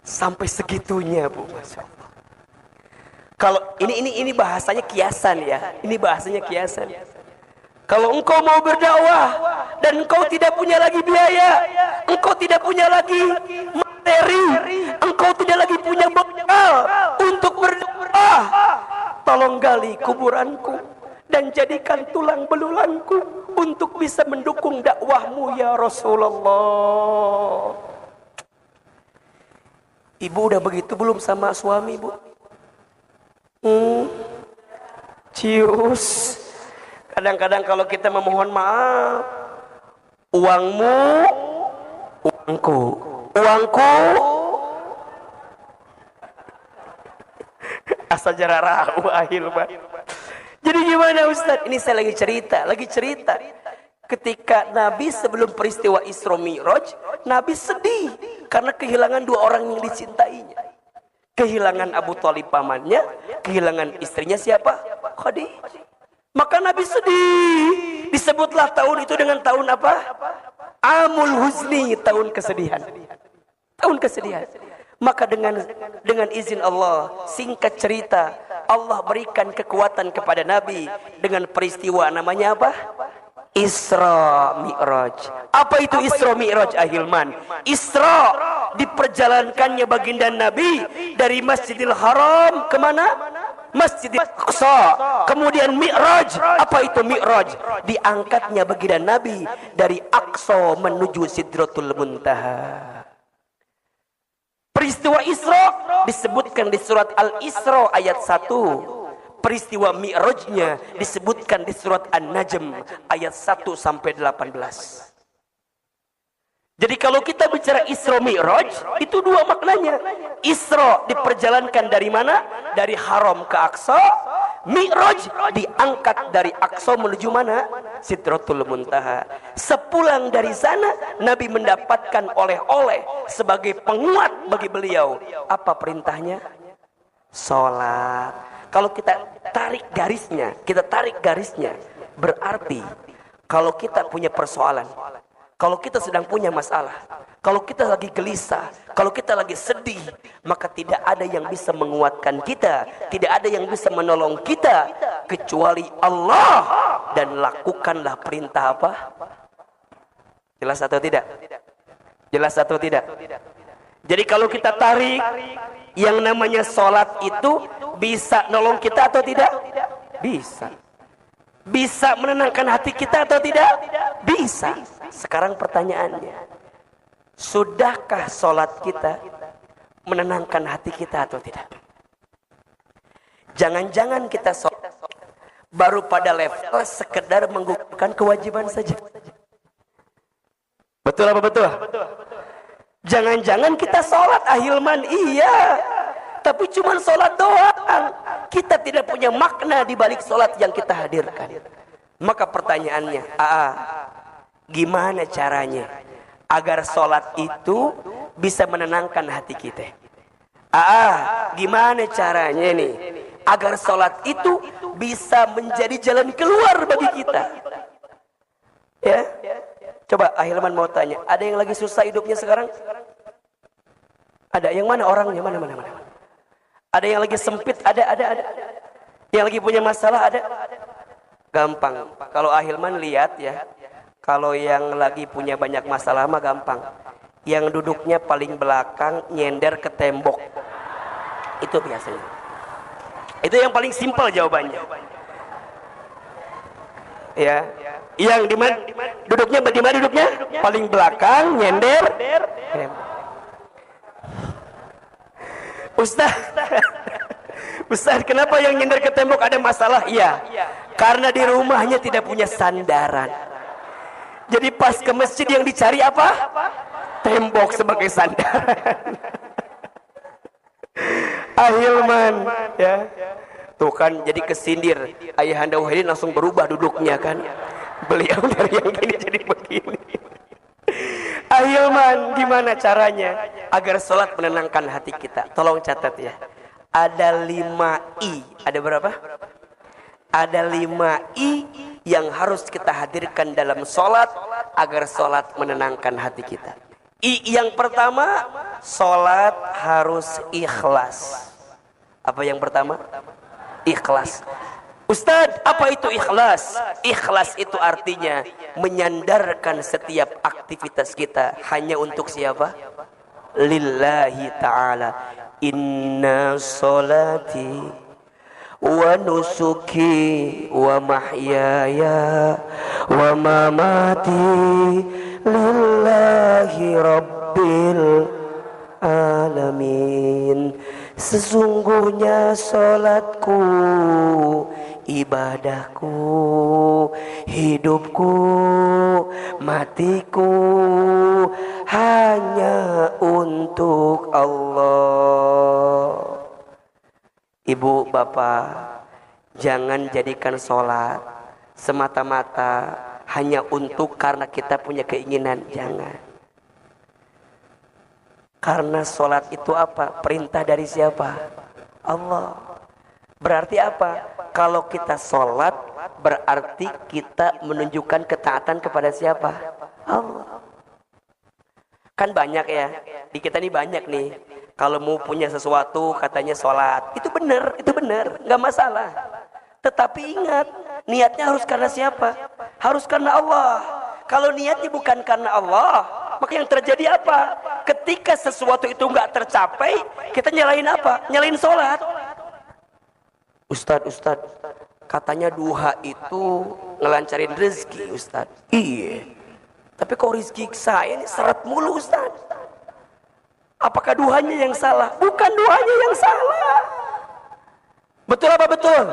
Sampai segitunya Bu, Masya Allah. Kalau ini bahasanya kiasan ya, ini bahasanya kiasan. Kalau engkau mau berdakwah dan engkau tidak punya lagi biaya, engkau tidak punya lagi materi, engkau tidak lagi punya bekal untuk berdakwah, tolong gali kuburanku dan jadikan tulang belulangku untuk bisa mendukung dakwahmu ya Rasulullah. Ibu udah begitu belum sama suami Bu? Cius. Kadang-kadang kalau kita memohon maaf, uangmu, uangku, uangku, asal jarak rahu akhir Pak. Jadi gimana Ustaz? Ini saya lagi cerita. Ketika Nabi sebelum peristiwa Isra Mi'raj, Nabi sedih karena kehilangan dua orang yang dicintainya. Kehilangan Abu Thalib pamannya, kehilangan istrinya siapa? Khadijah. Maka Nabi sedih. Disebutlah tahun itu dengan tahun apa? Amul Huzni, tahun kesedihan. Tahun kesedihan. Maka dengan izin Allah, singkat cerita, Allah berikan kekuatan kepada Nabi dengan peristiwa namanya apa? Isra Mi'raj. Apa itu Isra Mi'raj, Ahilman? Isra diperjalankannya baginda Nabi dari Masjidil Haram kemana? Masjidil Aqsa. Kemudian Mi'raj. Apa itu Mi'raj? Diangkatnya baginda Nabi dari Aqsa menuju Sidratul Muntaha. Peristiwa Isra disebutkan di surat Al-Isra ayat 1. Peristiwa Mi'rajnya disebutkan di surat An-Najm ayat 1 sampai 18. Jadi kalau kita bicara Isra Mi'raj, itu dua maknanya. Isra diperjalankan dari mana? Dari Haram ke Aqsa. Mi'raj diangkat dari Aqsa menuju mana? Sidratul Muntaha. Sepulang dari sana, Nabi mendapatkan oleh-oleh sebagai penguat bagi beliau. Apa perintahnya? Sholat. Kalau kita tarik garisnya, berarti kalau kita punya persoalan, kalau kita sedang punya masalah, kalau kita lagi gelisah, kalau kita lagi sedih, maka tidak ada yang bisa menguatkan kita, tidak ada yang bisa menolong kita kecuali Allah. Dan lakukanlah perintah apa? Jelas atau tidak? Jelas atau tidak? Jadi kalau kita tarik, yang namanya sholat itu bisa nolong kita atau tidak? Bisa. Bisa menenangkan hati kita atau tidak? Bisa. Sekarang pertanyaannya, sudahkah sholat kita menenangkan hati kita atau tidak? Jangan-jangan kita sholat baru pada level sekedar menggugurkan kewajiban saja. Betul apa betul? Jangan-jangan kita sholat, Ahilman, iya, tapi cuma sholat doang. Kita tidak punya makna di balik sholat yang kita hadirkan. Maka pertanyaannya, gimana caranya agar sholat itu bisa menenangkan hati kita? Gimana caranya nih agar sholat itu bisa menjadi jalan keluar bagi kita? Ya, coba Ahilman mau tanya, ada yang lagi susah hidupnya sekarang? Ada yang mana orangnya? Mana? Ada yang lagi sempit? Ada. Yang lagi punya masalah? Ada. Gampang. Kalau Ahilman lihat ya, kalau yang lagi punya banyak masalah mah gampang. Yang duduknya paling belakang nyender ke tembok. Itu biasanya. Itu yang paling simpel jawabannya. Ya. Yang di mana duduknya? Paling belakang nyender tembok. Ustaz, kenapa yang nyender ke tembok ada masalah? Iya, karena di rumahnya tidak punya sandaran. Jadi pas ke masjid yang dicari apa? Tembok sebagai sandaran. Ahilman, ya. Tuh kan jadi kesindir. Ayahanda Wahidin langsung berubah duduknya kan. Beliau dari yang gini jadi begini. Ahilman, gimana caranya agar sholat menenangkan hati kita? Tolong catat ya. Ada 5 I. Ada berapa? Ada 5 I yang harus kita hadirkan dalam sholat agar sholat menenangkan hati kita. I yang pertama, sholat harus ikhlas. Apa yang pertama? Ikhlas. Ustadz, apa itu ikhlas? Ikhlas itu artinya menyandarkan setiap aktivitas kita hanya untuk siapa? Lillahi ta'ala. Inna sholati wa nusuki wa mahyaya wa mamati lillahi rabbil alamin. Sesungguhnya sholatku, ibadahku, hidupku, matiku hanya untuk Allah. Ibu, bapak, jangan jadikan sholat semata-mata hanya untuk karena kita punya keinginan. Jangan. Karena sholat itu apa? Perintah dari siapa? Allah. Berarti apa? Kalau kita sholat, berarti kita menunjukkan ketaatan kepada siapa? Allah. Kan banyak ya, di kita ini banyak nih. Kalau mau punya sesuatu katanya sholat. Itu benar, nggak masalah. Tetapi ingat, niatnya harus karena siapa? Harus karena Allah. Kalau niatnya bukan karena Allah, maka yang terjadi apa? Ketika sesuatu itu nggak tercapai, kita nyalain apa? Nyalain sholat. Ustadz, katanya duha itu ngelancarin rezeki, Ustadz. Iya. Tapi kok rezeki saya ini seret mulu, Ustadz. Apakah duhanya yang salah? Bukan duhanya yang salah. Betul apa betul?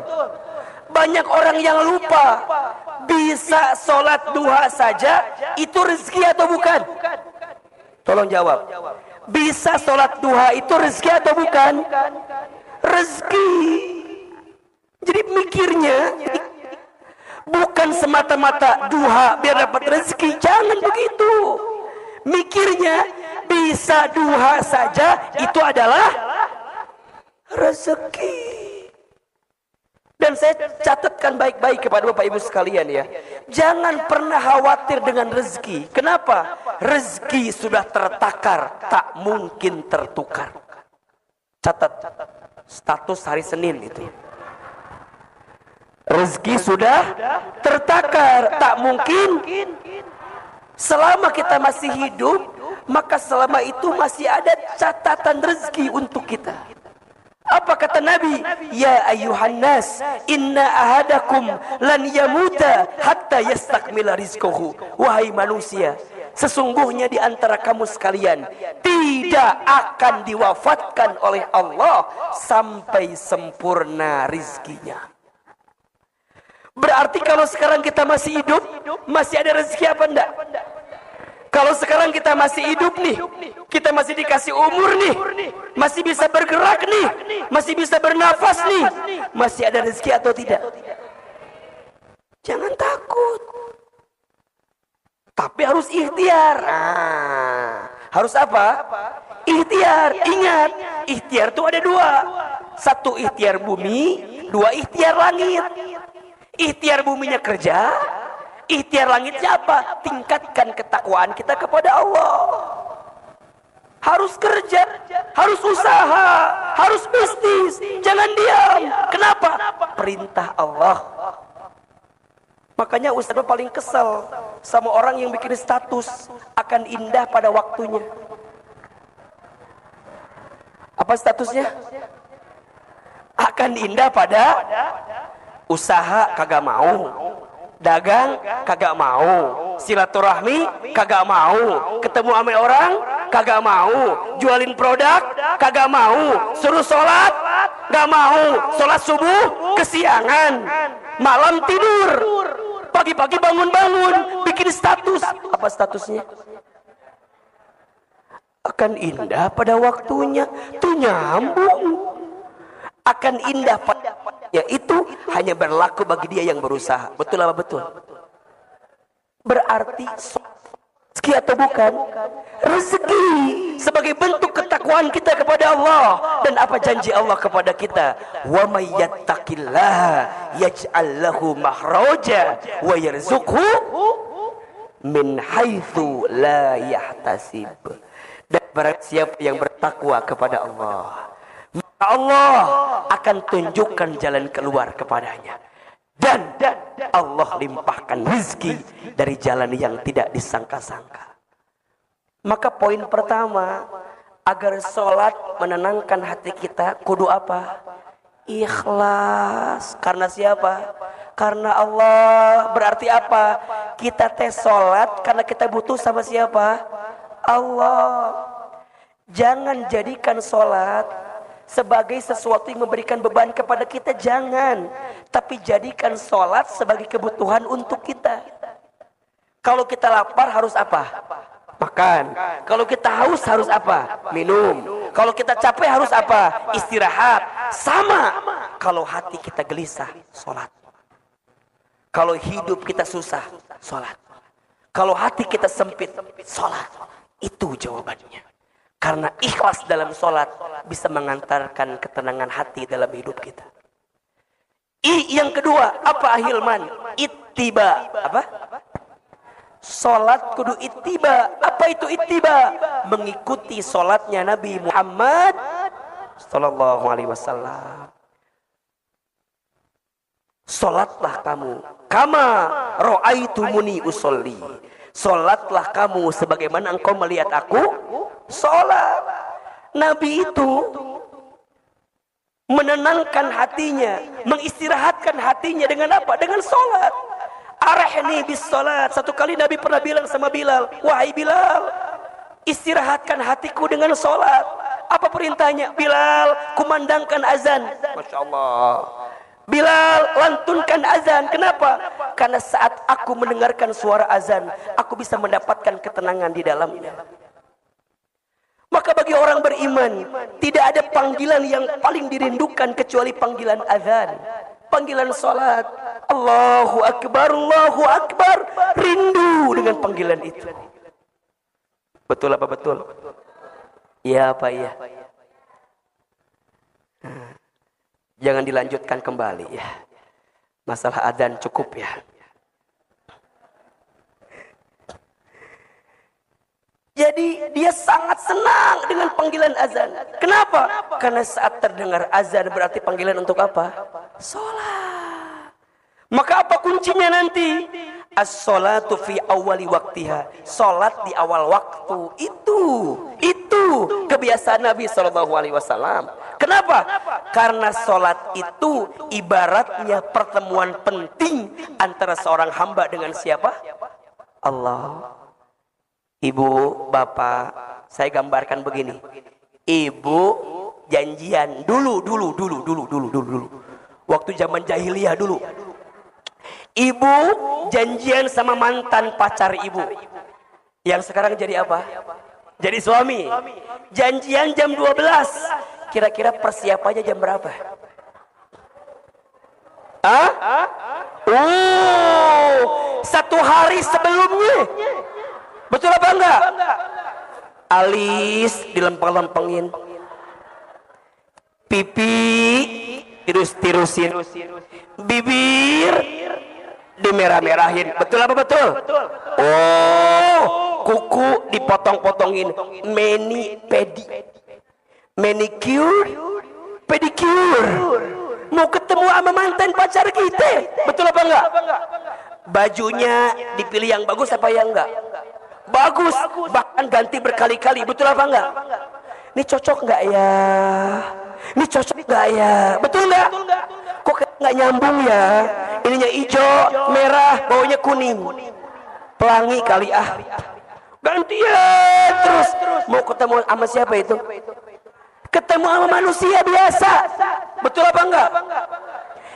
Banyak orang yang lupa. Bisa sholat duha saja, itu rezeki atau bukan? Tolong jawab. Bisa sholat duha itu rezeki atau bukan? Rezeki. Jadi mikirnya bukan semata-mata duha biar dapat rezeki. Jangan begitu. Mikirnya bisa duha saja itu adalah rezeki. Dan saya catatkan baik-baik kepada Bapak Ibu sekalian ya. Jangan pernah khawatir dengan rezeki. Kenapa? Rezeki sudah tertakar, tak mungkin tertukar. Catat status hari Senin itu. Rezeki sudah tertakar, tak mungkin. Selama kita masih hidup, maka selama itu masih ada catatan rezeki untuk kita. Apa kata Nabi? Ya ayuhan nas, inna ahadakum lan yamuta hatta yastakmila rizquhu. Wahai manusia, sesungguhnya di antara kamu sekalian tidak akan diwafatkan oleh Allah sampai sempurna rizkinya. Berarti kalau sekarang kita masih hidup, masih ada rezeki apa enggak? Kalau sekarang kita masih hidup nih, kita masih dikasih umur nih, masih bisa bergerak nih, masih bisa bernafas nih, masih ada rezeki atau tidak? Jangan takut. Tapi harus ikhtiar. Harus apa? Ikhtiar. Ingat, ikhtiar itu ada dua. Satu ikhtiar bumi, dua ikhtiar langit. Ikhtiar buminya kerja, ikhtiar langitnya apa? Tingkatkan ketakwaan kita kepada Allah. Harus kerja, harus usaha, harus bisnis. Jangan diam. Kenapa? Perintah Allah. Makanya Ustaz paling kesel sama orang yang bikin status akan indah pada waktunya. Apa statusnya? Akan indah pada usaha kagak mau, dagang kagak mau, silaturahmi kagak mau, ketemu sama orang kagak mau, jualin produk kagak mau, suruh sholat gak mau, sholat subuh kesiangan, malam tidur, pagi-pagi bangun-bangun bikin status. Apa statusnya? Akan indah pada waktunya. Tuh nyambung. Akan indah pada ya itu hanya berlaku bagi dia yang berusaha. Betul apa betul? Berarti rezeki atau bukan? Rezeki sebagai bentuk ketakwaan kita kepada Allah. Dan apa janji Allah kepada kita? Wa may yattaqillaha yaj'al lahu makhraja wa yarzuqhu min haitsu la yahtasib. Dan barang siapa yang bertakwa kepada Allah, Allah akan tunjukkan jalan keluar kepadanya. Dan Allah limpahkan rezeki dari jalan yang tidak disangka-sangka. Maka poin pertama, agar sholat menenangkan hati kita, kudu apa? Ikhlas. Karena siapa? Karena Allah. Berarti apa? Kita tes sholat karena kita butuh sama siapa? Allah. Jangan jadikan sholat sebagai sesuatu yang memberikan beban kepada kita, jangan. Tapi jadikan sholat sebagai kebutuhan untuk kita. Kalau kita lapar harus apa? Makan. Kalau kita haus harus apa? Minum. Kalau kita capek harus apa? Istirahat. Sama. Kalau hati kita gelisah, sholat. Kalau hidup kita susah, sholat. Kalau hati kita sempit, sholat. Itu jawabannya. Karena ikhlas dalam sholat bisa mengantarkan ketenangan hati dalam hidup kita. Yang kedua, apa ahilman? Ittiba. Apa? Salat kudu ittiba. Apa itu ittiba? Mengikuti salatnya Nabi Muhammad sallallahu alaihi wasallam. Salatlah kamu kama ra'aitumuni usolli. Salatlah kamu sebagaimana engkau melihat aku salat. Nabi itu menenangkan hatinya, mengistirahatkan hatinya dengan apa? Dengan salat. Arahni bis salat. Satu kali Nabi pernah bilang sama Bilal, wahai Bilal, istirahatkan hatiku dengan salat. Apa perintahnya? Bilal, kumandangkan azan. Masya Allah. Bilal, lantunkan azan. Kenapa? Karena saat aku mendengarkan suara azan, aku bisa mendapatkan ketenangan di dalamnya. Maka bagi orang beriman, tidak ada panggilan yang paling dirindukan kecuali panggilan azan, panggilan salat. Allahu Akbar, Allahu Akbar. Rindu dengan panggilan itu. Betul apa betul? Iya apa iya? Jangan dilanjutkan kembali ya. Masalah adzan cukup ya. Jadi dia sangat senang dengan panggilan azan. Kenapa? Karena saat terdengar azan berarti panggilan untuk apa? Salat. Maka apa kuncinya nanti? As-salatu fi awwali waktiha. Salat di awal waktu. Itu kebiasaan Nabi SAW. Kenapa? Karena salat itu ibaratnya pertemuan penting antara seorang hamba dengan siapa? Allah. Ibu, bapak, saya gambarkan begini. Ibu janjian dulu. Waktu zaman jahiliyah dulu. Ibu janjian sama mantan pacar ibu. Yang sekarang jadi apa? Jadi suami. Janjian jam 12. Kira-kira persiapannya jam berapa? Satu hari sebelumnya. Betul apa enggak? Alis dilempeng-lempengin. Pipi tirus-tirusin. Bibir dimerah-merahin. Betul apa betul? Oh, kuku dipotong-potongin. Manicure, pedicure. Mau ketemu sama mantan pacar kita. Betul apa enggak? Bajunya dipilih yang bagus apa yang enggak? Bagus, bahkan ganti berkali-kali. Betul apa enggak? Ini cocok enggak ya? Ini cocok enggak ya? Betul enggak? Kok enggak nyambung ya? Ininya hijau, merah, baunya kuning. Pelangi kali ah. Gantian terus. Mau ketemu sama siapa itu? Ketemu sama manusia biasa. Betul apa enggak?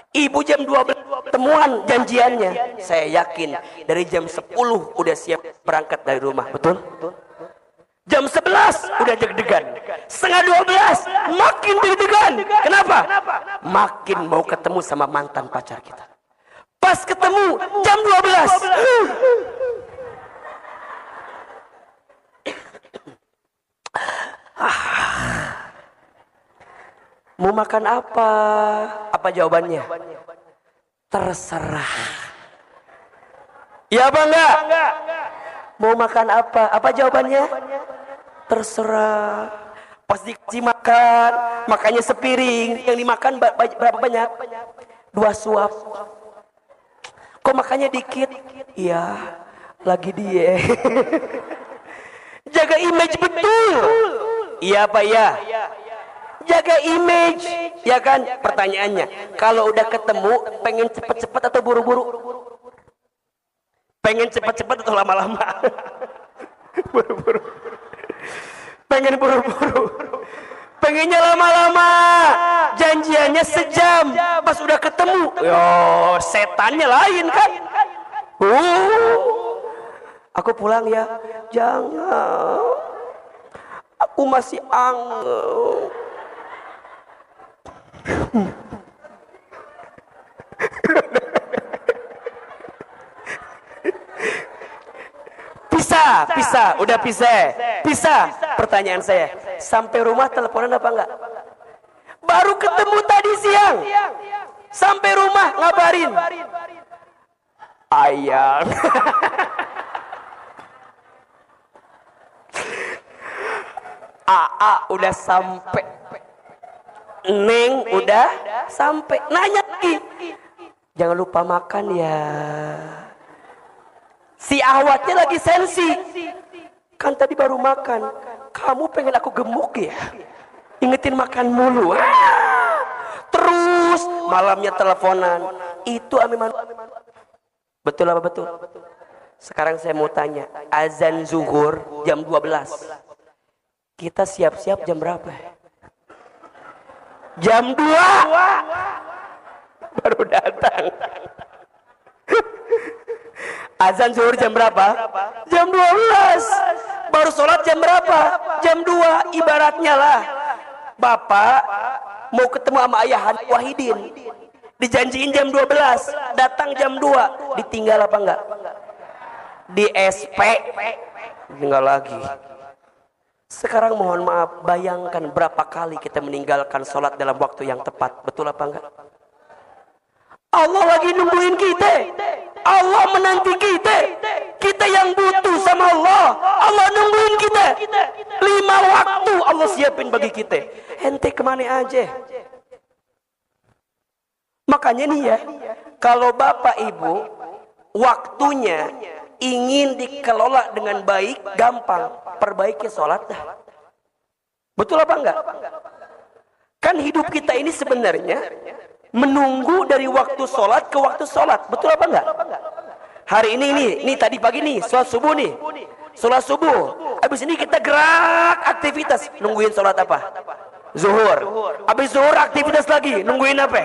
Ibu jam 12 temuan janjiannya. Saya yakin dari jam 10 udah siap berangkat dari rumah. Betul? Jam 11 udah deg-degan. Setengah 12 makin deg-degan. Kenapa? Makin mau ketemu sama mantan pacar kita. Pas ketemu jam 12. Mau makan apa? Apa jawabannya? Terserah. Ya apa enggak? Mau makan apa? Apa jawabannya? Terserah. Pas dikasih makan, makannya sepiring. Yang dimakan berapa banyak? 2 suap. Kok makannya dikit? Iya, lagi diet. Jaga image betul. Iya apa ya? Jaga image, ya kan? Pertanyaannya, kalau udah ketemu, pengen cepet-cepet atau buru-buru? Pengen cepet-cepet atau lama-lama? Buru-buru. Pengen buru-buru. Pengennya lama-lama. Janjiannya sejam. Pas udah ketemu, yo setannya lain kan? Aku pulang ya. Jangan. Aku masih angel. Pisah, udah pisah. Pertanyaan saya, sampai rumah teleponan apa enggak? Baru ketemu tadi siang, sampai rumah ngabarin, ayang, udah sampai, Neng udah sampai, nanya lagi, jangan lupa makan ya. Si awatnya lagi sensi, kan tadi baru makan, kamu pengen aku gemuk ya, ingetin makan mulu. Terus malamnya teleponan, itu Amiman. Betul apa betul? Sekarang saya mau tanya, azan zuhur jam 12, kita siap-siap jam berapa? Jam 2 baru datang. Azan zuhur jam berapa? Jam 12. Baru sholat jam berapa? Jam 2. Ibaratnya lah, bapak mau ketemu sama ayah Wahidin, dijanjiin jam 12, datang jam 2, ditinggal apa enggak? Di SP tinggal lagi. Sekarang mohon maaf, bayangkan berapa kali kita meninggalkan sholat dalam waktu yang tepat. Betul apa enggak? Allah lagi nungguin kita, Allah menanti kita, kita yang butuh sama Allah. Allah nungguin kita, 5 waktu Allah siapin bagi kita. Ente kemana aja? Makanya nih ya, kalau bapak ibu waktunya ingin dikelola dengan baik, gampang, perbaiki sholat dah. Betul apa enggak? Kan hidup kita ini sebenarnya menunggu dari waktu sholat ke waktu sholat. Betul apa enggak? Hari ini tadi pagi nih, sholat subuh nih, sholat subuh. Habis ini kita gerak aktivitas, nungguin sholat apa? Zuhur. Habis zuhur aktivitas lagi, nungguin apa?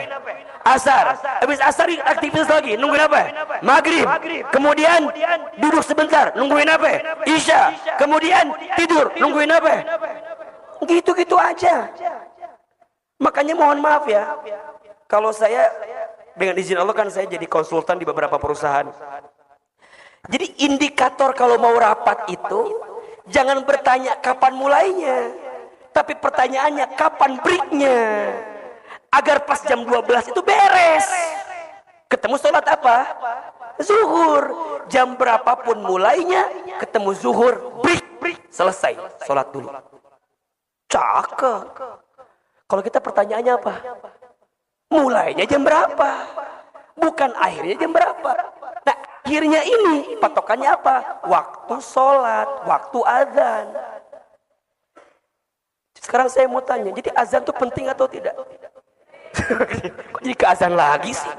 Asar. Habis asar aktivitas lagi, nungguin apa? Maghrib. Kemudian duduk sebentar, nungguin apa? Isya. Kemudian tidur, nungguin apa? Gitu-gitu aja. Makanya mohon maaf ya, kalau saya dengan izin Allah kan saya jadi konsultan di beberapa perusahaan. Jadi indikator kalau mau rapat itu jangan bertanya kapan mulainya, tapi pertanyaannya kapan breaknya, agar pas jam 12 itu beres. Ketemu sholat apa? Zuhur. Jam berapapun mulainya, ketemu zuhur, break, selesai, sholat dulu. Cakep. Kalau kita pertanyaannya apa? Mulainya jam berapa? Bukan akhirnya jam berapa. Nah, akhirnya ini patokannya apa? Waktu sholat, waktu azan. Sekarang saya mau tanya, jadi azan itu penting atau tidak? Kok jadi ke azan lagi sih?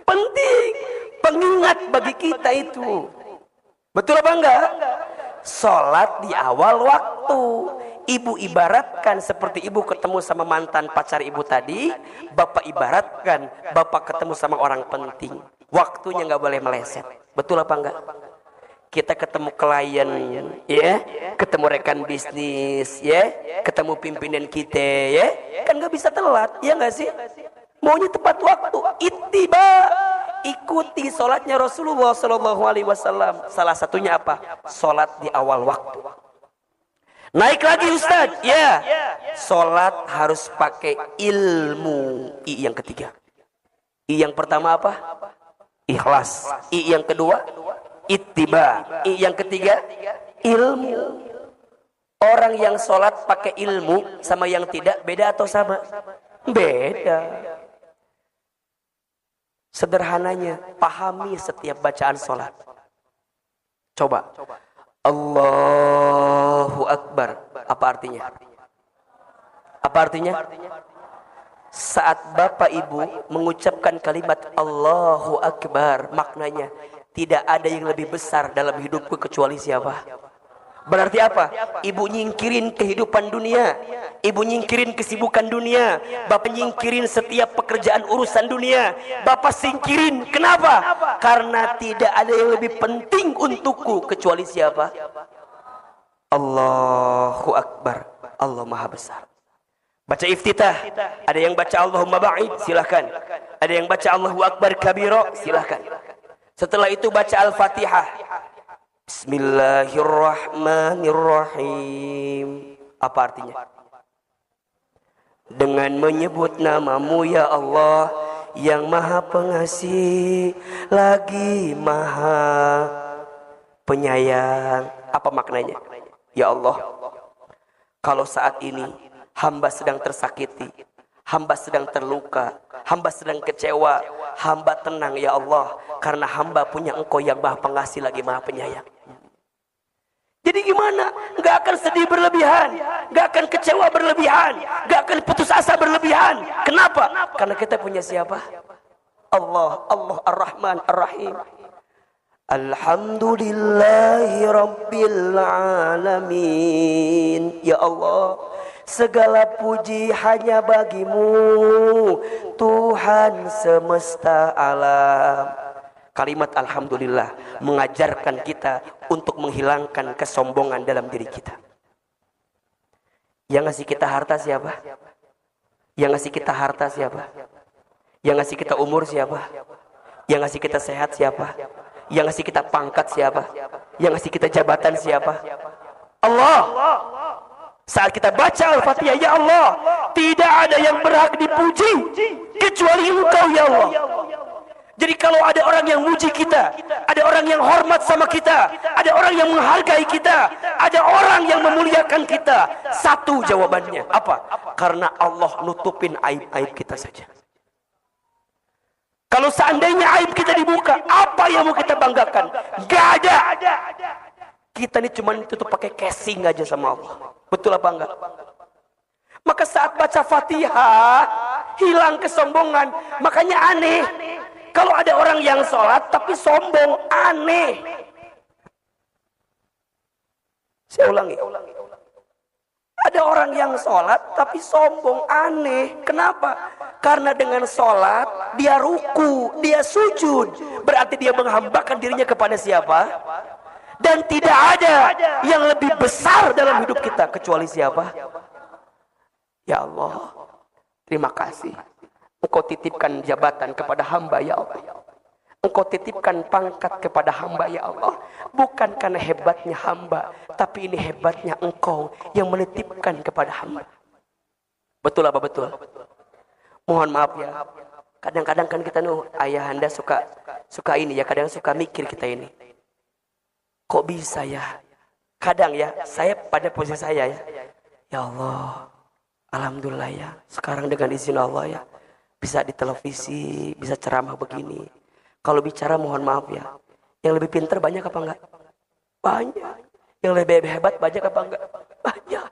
Penting, pengingat bagi kita itu. Betul apa enggak? Sholat di awal waktu. Ibu ibaratkan seperti ibu ketemu sama mantan pacar ibu tadi, bapak ibaratkan bapak ketemu sama orang penting. Waktunya nggak boleh meleset. Betul apa enggak? Kita ketemu klien, ya, ketemu rekan bisnis, ya, ketemu pimpinan kita, ya, kan nggak bisa telat, ya nggak sih? Maunya tepat waktu. Ittiba, ikuti sholatnya Rasulullah Shallallahu Alaihi Wasallam. Salah satunya apa? Sholat di awal waktu. Naik lagi Ustadz, ya, sholat harus pakai ilmu. I yang ketiga. I yang pertama apa? Ikhlas. I yang kedua, ittiba. I yang ketiga, ilmu. Orang yang sholat pakai ilmu sama yang tidak beda atau sama? Beda. Sederhananya, pahami setiap bacaan sholat. Coba. Allahu Akbar. Apa artinya? Apa artinya? Saat bapak ibu mengucapkan kalimat Allahu Akbar, maknanya tidak ada yang lebih besar dalam hidupku kecuali siapa? Berarti apa? Ibu nyingkirin kehidupan dunia, ibu nyingkirin kesibukan dunia, bapak nyingkirin setiap pekerjaan urusan dunia, bapak singkirin. Kenapa? Karena tidak ada yang lebih penting untukku kecuali siapa? Allahu Akbar. Allah Maha Besar. Baca iftitah, ada yang baca Allahumma ba'id, silahkan. Ada yang baca Allahu Akbar kabira, silahkan. Setelah itu baca Al-Fatihah. Bismillahirrahmanirrahim. Apa artinya? Dengan menyebut namamu ya Allah, yang maha pengasih lagi maha penyayang. Apa maknanya? Ya Allah, Kalau saat ini hamba sedang tersakiti, hamba sedang terluka, hamba sedang kecewa, hamba tenang ya Allah, karena hamba punya Engkau yang Maha Pengasih lagi Maha Penyayang. Jadi gimana? Gak akan sedih berlebihan, gak akan kecewa berlebihan, gak akan putus asa berlebihan. Kenapa? Karena kita punya siapa? Allah, Allah Ar-Rahman Ar-Rahim. Alhamdulillahi Rabbil Alamin. Ya Allah, segala puji hanya bagimu, Tuhan semesta alam. Kalimat Alhamdulillah mengajarkan kita untuk menghilangkan kesombongan dalam diri kita. Yang ngasih kita harta siapa? Yang ngasih kita harta siapa? Yang ngasih kita umur siapa? Yang ngasih kita sehat siapa? Yang ngasih kita pangkat siapa? Yang ngasih kita jabatan siapa? Allah. Saat kita baca Al-Fatihah, ya Allah, tidak ada yang berhak dipuji kecuali Engkau ya Allah. Jadi kalau ada orang yang muji kita, ada orang yang hormat sama kita, ada orang yang menghargai kita, ada orang yang memuliakan kita, satu jawabannya apa? Karena Allah nutupin aib-aib kita saja. Kalau seandainya aib kita dibuka, apa yang mau kita banggakan? Gak ada. Kita ini cuma tutup pakai casing aja sama Allah. Betul apa enggak? Maka saat baca Fatihah, hilang kesombongan. Makanya aneh kalau ada orang yang sholat tapi sombong, aneh. Saya ulangi. Ada orang yang sholat tapi sombong, aneh. Kenapa? Karena dengan sholat dia ruku, dia sujud, berarti dia menghambakan dirinya kepada siapa? Dan tidak ada yang lebih besar dalam hidup kita kecuali siapa? Ya Allah, terima kasih. Engkau titipkan jabatan kepada hamba ya Allah. Engkau titipkan pangkat kepada hamba ya Allah. Bukan karena hebatnya hamba, tapi ini hebatnya Engkau yang menitipkan kepada hamba. Betul apa betul? Mohon maaf ya. Kadang-kadang kan kita ayahanda suka ini ya, kadang suka mikir kita ini. Kok bisa ya? Kadang ya, saya pada posisi saya ya. Ya Allah, alhamdulillah ya. Sekarang dengan izin Allah ya, bisa di televisi, bisa ceramah begini. Kalau bicara mohon maaf ya. Yang lebih pintar banyak apa enggak? Banyak. Yang lebih hebat banyak apa enggak? Banyak.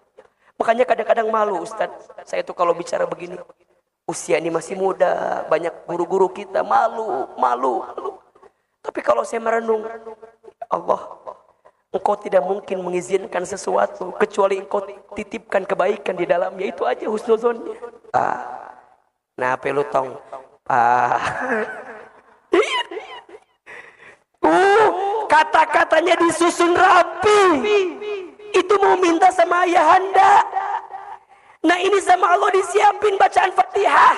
Makanya kadang-kadang malu Ustaz. Saya tuh kalau bicara begini, usia ini masih muda, banyak guru-guru kita malu. Tapi kalau saya merenung, Allah, Engkau tidak mungkin mengizinkan sesuatu kecuali Engkau titipkan kebaikan di dalamnya. Itu aja husnuzonnya. Nah, pelutong. Kata-katanya disusun rapi. Itu mau minta sama ayahanda. Nah, ini sama Allah disiapin bacaan Fatihah.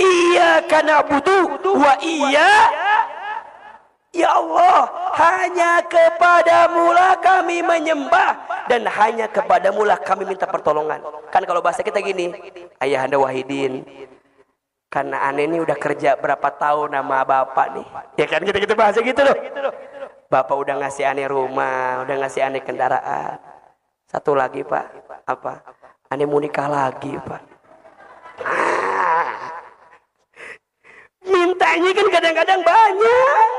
Iyyaka na'budu wa Ya Allah, hanya kepadamu lah kami menyembah dan hanya kepadamu lah kami minta pertolongan. Kan kalau bahasa kita gini, Ayahanda Wahidin, karena aneh ini udah kerja berapa tahun sama bapak nih. Ya kan kita bahasa gitu loh. Bapak udah ngasih aneh rumah, udah ngasih aneh kendaraan. Satu lagi Pak, apa? Aneh mau nikah lagi Pak. Mintanya kan kadang-kadang banyak.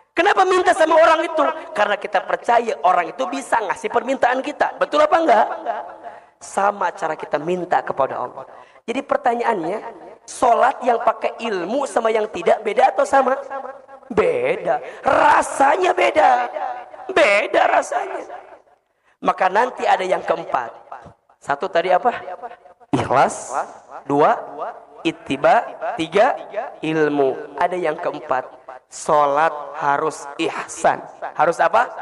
Kenapa minta sama orang itu? Karena kita percaya orang itu bisa ngasih permintaan kita. Betul apa enggak? Sama cara kita minta kepada Allah. Jadi pertanyaannya, sholat yang pakai ilmu sama yang tidak beda atau sama? Beda. Rasanya beda. Beda rasanya. Maka nanti ada yang keempat. Satu tadi apa? Ikhlas. Dua, ittiba. Tiga, ilmu. Ada yang keempat. Sholat harus ihsan. Harus apa?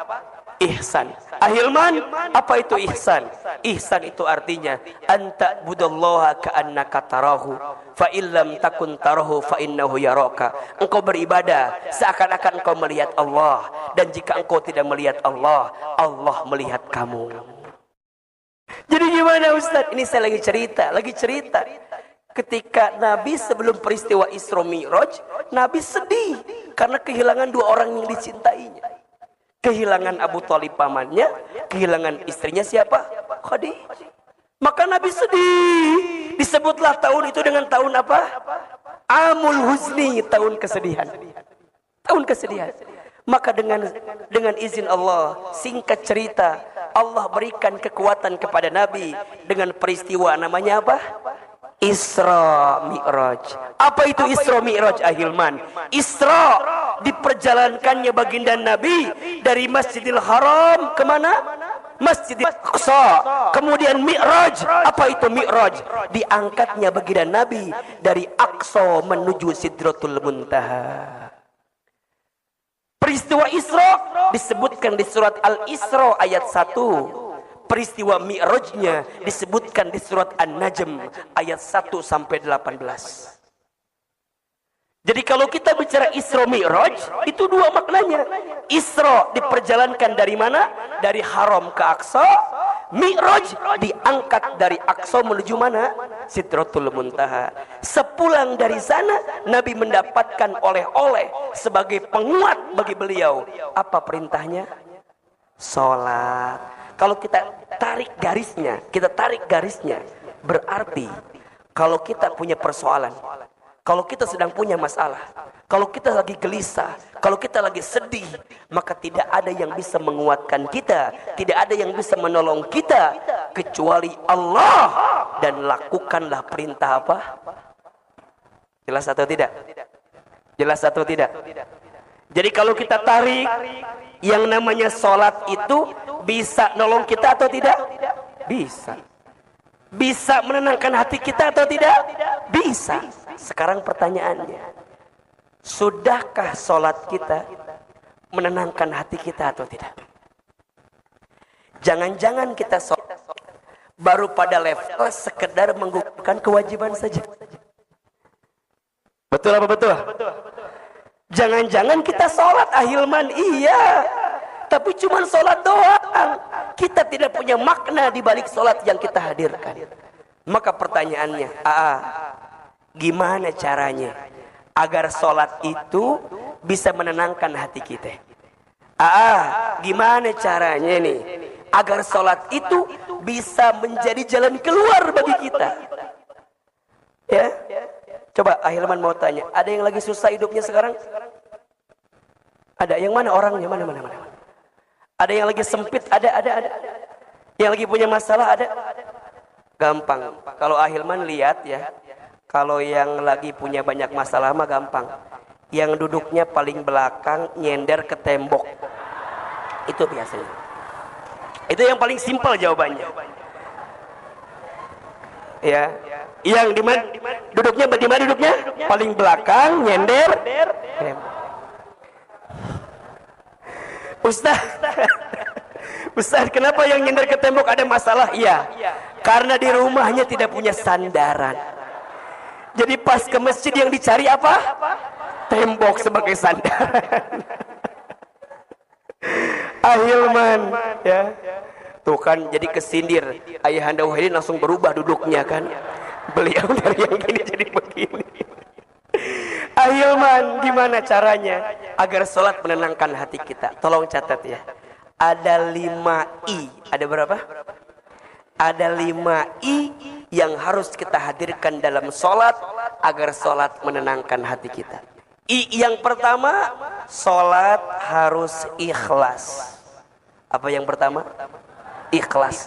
Ihsan. Ahilman, apa itu ihsan? Ihsan itu artinya anta budallaha ka'annaka tarahu fa illam takun tarahu fa innahu yaraka. Engkau beribadah seakan-akan engkau melihat Allah, dan jika engkau tidak melihat Allah, Allah melihat kamu. Jadi gimana Ustaz? Ini saya lagi cerita. Ketika Nabi sebelum peristiwa Isra Mi'raj, Nabi sedih karena kehilangan dua orang yang dicintainya. Kehilangan Abu Thalib pamannya, kehilangan istrinya siapa? Khadijah. Maka Nabi sedih. Disebutlah tahun itu dengan tahun apa? Amul Huzni, tahun kesedihan. Tahun kesedihan. Maka dengan izin Allah, singkat cerita, Allah berikan kekuatan kepada Nabi dengan peristiwa namanya apa? Isra Mi'raj. Apa itu Isra Mi'raj, Ahilman? Isra diperjalankannya baginda Nabi dari Masjidil Haram kemana? Masjidil Aqsa. Kemudian Mi'raj. Apa itu Mi'raj? Diangkatnya baginda Nabi dari Aqsa menuju Sidratul Muntaha. Peristiwa Isra disebutkan di surat Al-Isra ayat 1. Peristiwa Mi'rajnya disebutkan di surat An-Najm ayat 1 sampai 18. Jadi kalau kita bicara Isra Mi'raj, itu dua maknanya. Isra diperjalankan dari mana? Dari Haram ke Aqsa. Mi'raj diangkat dari Aqsa menuju mana? Sidratul Muntaha. Sepulang dari sana, Nabi mendapatkan oleh-oleh sebagai penguat bagi beliau. Apa perintahnya? Salat. Kalau kita tarik garisnya, berarti kalau kita punya persoalan, kalau kita sedang punya masalah, kalau kita lagi gelisah, kalau kita lagi sedih, maka tidak ada yang bisa menguatkan kita, tidak ada yang bisa menolong kita kecuali Allah. Dan lakukanlah perintah apa? Jelas atau tidak? Jelas atau tidak? Jadi kalau kita tarik, yang namanya sholat itu bisa nolong kita atau tidak? Bisa. Bisa menenangkan hati kita atau tidak? Bisa. Sekarang pertanyaannya, sudahkah sholat kita menenangkan hati kita atau tidak? Jangan-jangan kita sholat baru pada level sekedar menggugurkan kewajiban saja. Betul apa betul? Jangan-jangan kita sholat, Ahilman, iya, tapi cuma sholat doang. Kita tidak punya makna di balik sholat yang kita hadirkan. Maka pertanyaannya, gimana caranya agar sholat itu bisa menenangkan hati kita? Gimana caranya nih agar sholat itu bisa menjadi jalan keluar bagi kita? Ya, coba Ahilman mau tanya, ada yang lagi susah hidupnya sekarang? Ada yang mana orangnya? Mana? Ada yang lagi sempit? Ada. Yang lagi punya masalah? Ada. Gampang. Kalau Ahilman lihat ya, kalau yang lagi punya banyak masalah mah gampang. Yang duduknya paling belakang nyender ke tembok. Itu biasanya. Itu yang paling simpel jawabannya. Ya. Yang di mana duduknya? Paling belakang nyender tembok. Ustaz, kenapa yang nyender ke tembok ada masalah? Iya, karena di rumahnya tidak punya sandaran. Jadi pas ke masjid yang dicari apa? Tembok sebagai sandaran. Ahilman, ya. Tuh kan jadi kesindir. Ayahanda Wahidin langsung berubah duduknya kan. Beliau dari yang gini jadi begini. Ahilman, gimana caranya agar sholat menenangkan hati kita? Tolong catat ya. Ada 5 I. Ada berapa? Ada 5 I yang harus kita hadirkan dalam sholat agar sholat menenangkan hati kita. I yang pertama, sholat harus ikhlas. Apa yang pertama? Ikhlas.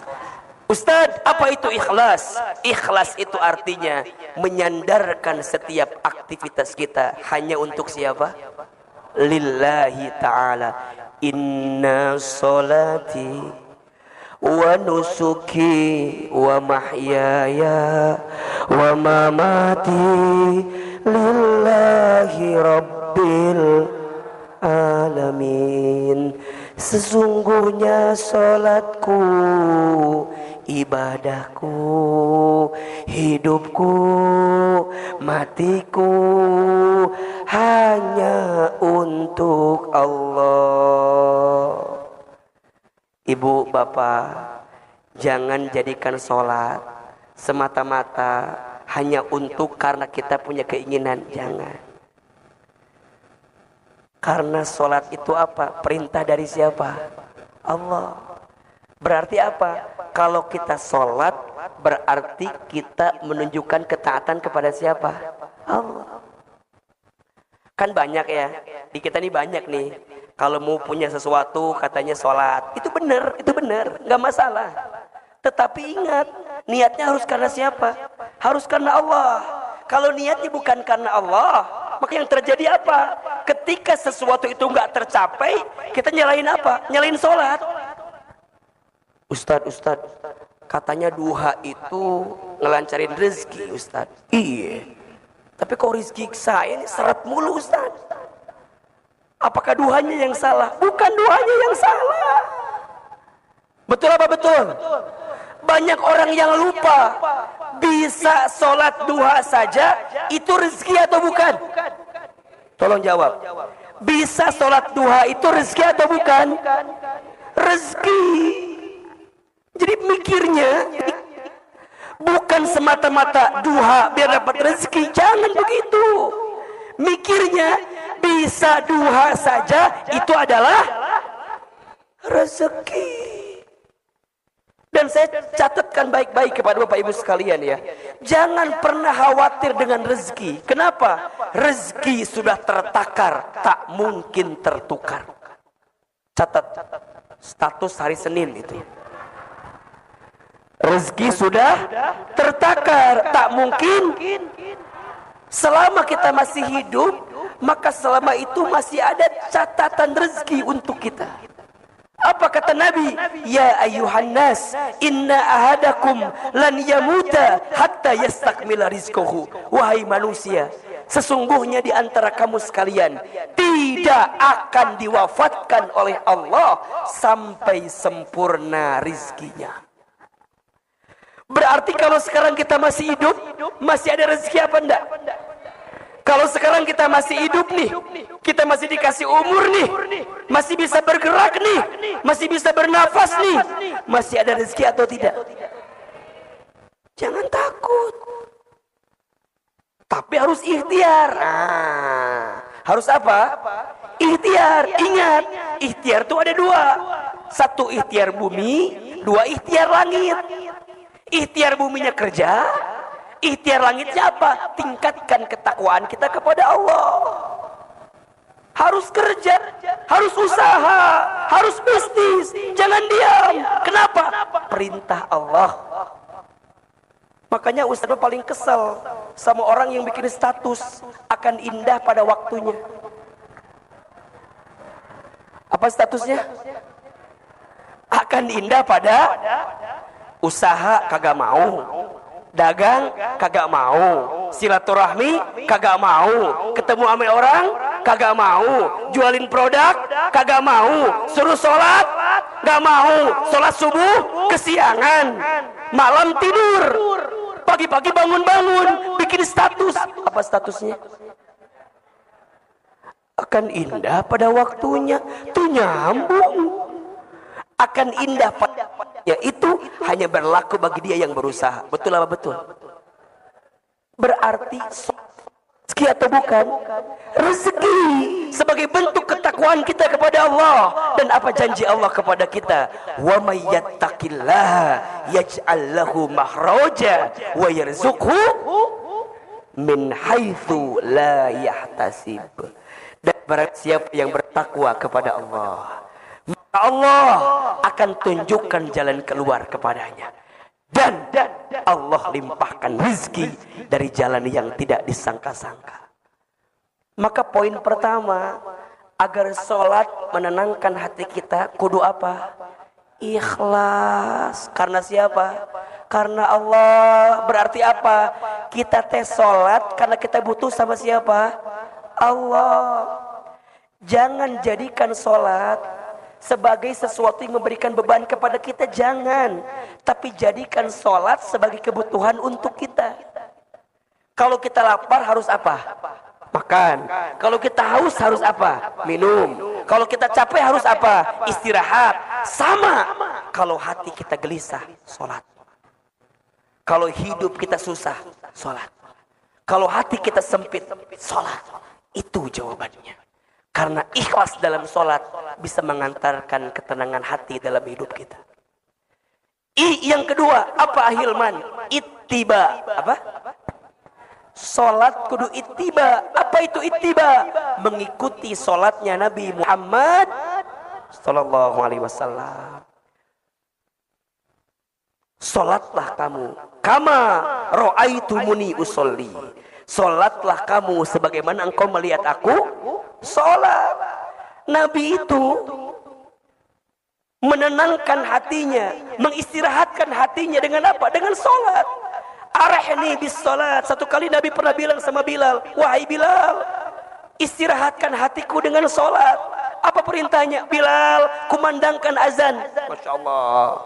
Ustadz, apa itu ikhlas? Ikhlas itu artinya menyandarkan setiap aktivitas kita hanya untuk siapa? Lillahi ta'ala. Inna sholati wa nusuki wa mahyaya wa mamati lillahi rabbil alamin. Sesungguhnya sholatku, ibadahku, hidupku, matiku hanya untuk Allah. Ibu, bapak, jangan jadikan sholat semata-mata hanya untuk karena kita punya keinginan. Jangan. Karena sholat itu apa? Perintah dari siapa? Allah. Berarti apa? Kalau kita sholat berarti kita menunjukkan ketaatan kepada siapa? Allah. Kan banyak ya, di kita nih banyak nih, kalau mau punya sesuatu katanya sholat. Itu benar, nggak masalah. Tetapi ingat, niatnya harus karena siapa? Harus karena Allah. Kalau niatnya bukan karena Allah, maka yang terjadi apa? Ketika sesuatu itu nggak tercapai, kita nyalain apa? Nyalain sholat. Ustadz, katanya duha itu ngelancarin rezeki, Ustadz. Iya. Tapi kok rezeki saya ini seret mulu, Ustadz. Apakah duhanya yang salah? Bukan duhanya yang salah. Betul apa betul? Banyak orang yang lupa. Bisa sholat duha saja, itu rezeki atau bukan? Tolong jawab. Bisa sholat duha itu rezeki atau bukan? Rezeki. Jadi mikirnya bukan semata-mata duha biar dapat rezeki. Jangan begitu. Mikirnya bisa duha saja itu adalah rezeki. Dan saya catatkan baik-baik kepada Bapak Ibu sekalian ya. Jangan pernah khawatir dengan rezeki. Kenapa? Rezeki sudah tertakar, tak mungkin tertukar. Catat status hari Senin itu. Rezeki sudah tertakar, tak mungkin. Selama kita masih hidup, maka selama itu masih ada catatan rezeki untuk kita. Apa kata Nabi? Ya ayuhan nas, inna ahadakum lan yamuta hatta yastakmila rizquhu. Wahai manusia, sesungguhnya di antara kamu sekalian tidak akan diwafatkan oleh Allah sampai sempurna rizkinya. Berarti kalau sekarang kita masih hidup, masih ada rezeki apa enggak? Kalau sekarang kita masih hidup nih, kita masih dikasih umur nih, masih bisa bergerak nih, masih bisa bernafas nih, masih ada rezeki atau tidak? Jangan takut. Tapi harus ikhtiar. Harus apa? Ikhtiar. Ingat, ikhtiar itu ada dua. Satu ikhtiar bumi, dua ikhtiar langit. Ikhtiar buminya kerja, ikhtiar langitnya apa? Tingkatkan ketakwaan kita kepada Allah. Harus kerja, harus usaha, harus bisnis. Jangan diam. Kenapa? Perintah Allah. Makanya Ustaz paling kesel sama orang yang bikin status akan indah pada waktunya. Apa statusnya? Akan indah pada usaha kagak mau, dagang kagak mau, silaturahmi kagak mau, ketemu sama orang kagak mau, jualin produk kagak mau, suruh sholat gak mau, sholat subuh kesiangan, malam tidur, pagi-pagi bangun-bangun bikin status. Apa statusnya? Akan indah pada waktunya. Tuh nyambung. Akan indah pada itu hanya berlaku bagi dia yang berusaha. Betul apa betul? Berarti rezeki atau bukan? Rezeki sebagai bentuk ketakwaan kita kepada Allah. Dan apa janji Allah kepada kita? Wa may yattaqillaha yaj'al lahu makhraja wa yarzuqhu min haitsu la yahtasib. Dan barang siapa yang bertakwa kepada Allah, maka Allah akan tunjukkan jalan keluar kepadanya. Dan Allah limpahkan rezeki dari jalan yang tidak disangka-sangka. Maka poin pertama, agar sholat menenangkan hati kita, kudu apa? Ikhlas. Karena siapa? Karena Allah. Berarti apa? Kita tes sholat karena kita butuh sama siapa? Allah. Jangan jadikan sholat sebagai sesuatu yang memberikan beban kepada kita, jangan. Tapi jadikan sholat sebagai kebutuhan untuk kita. Kalau kita lapar harus apa? Makan. Kalau kita haus harus apa? Minum. Kalau kita capek harus apa? Istirahat. Sama. Kalau hati kita gelisah, sholat. Kalau hidup kita susah, sholat. Kalau hati kita sempit, sholat. Itu jawabannya. Karena ikhlas dalam sholat bisa mengantarkan ketenangan hati dalam hidup kita. Yang kedua, apa ahilman? Ittiba. Apa? Salat kudu ittiba. Apa itu ittiba? Mengikuti salatnya Nabi Muhammad sallallahu alaihi wasallam. Salatlah kamu kama ra'aitumuni usolli. Salatlah kamu sebagaimana engkau melihat aku salat. Nabi itu menenangkan hatinya, mengistirahatkan hatinya dengan apa? Dengan salat. Arahni bis salat. Satu kali Nabi pernah bilang sama Bilal, wahai Bilal, istirahatkan hatiku dengan salat. Apa perintahnya? Bilal, kumandangkan azan. Masya Allah.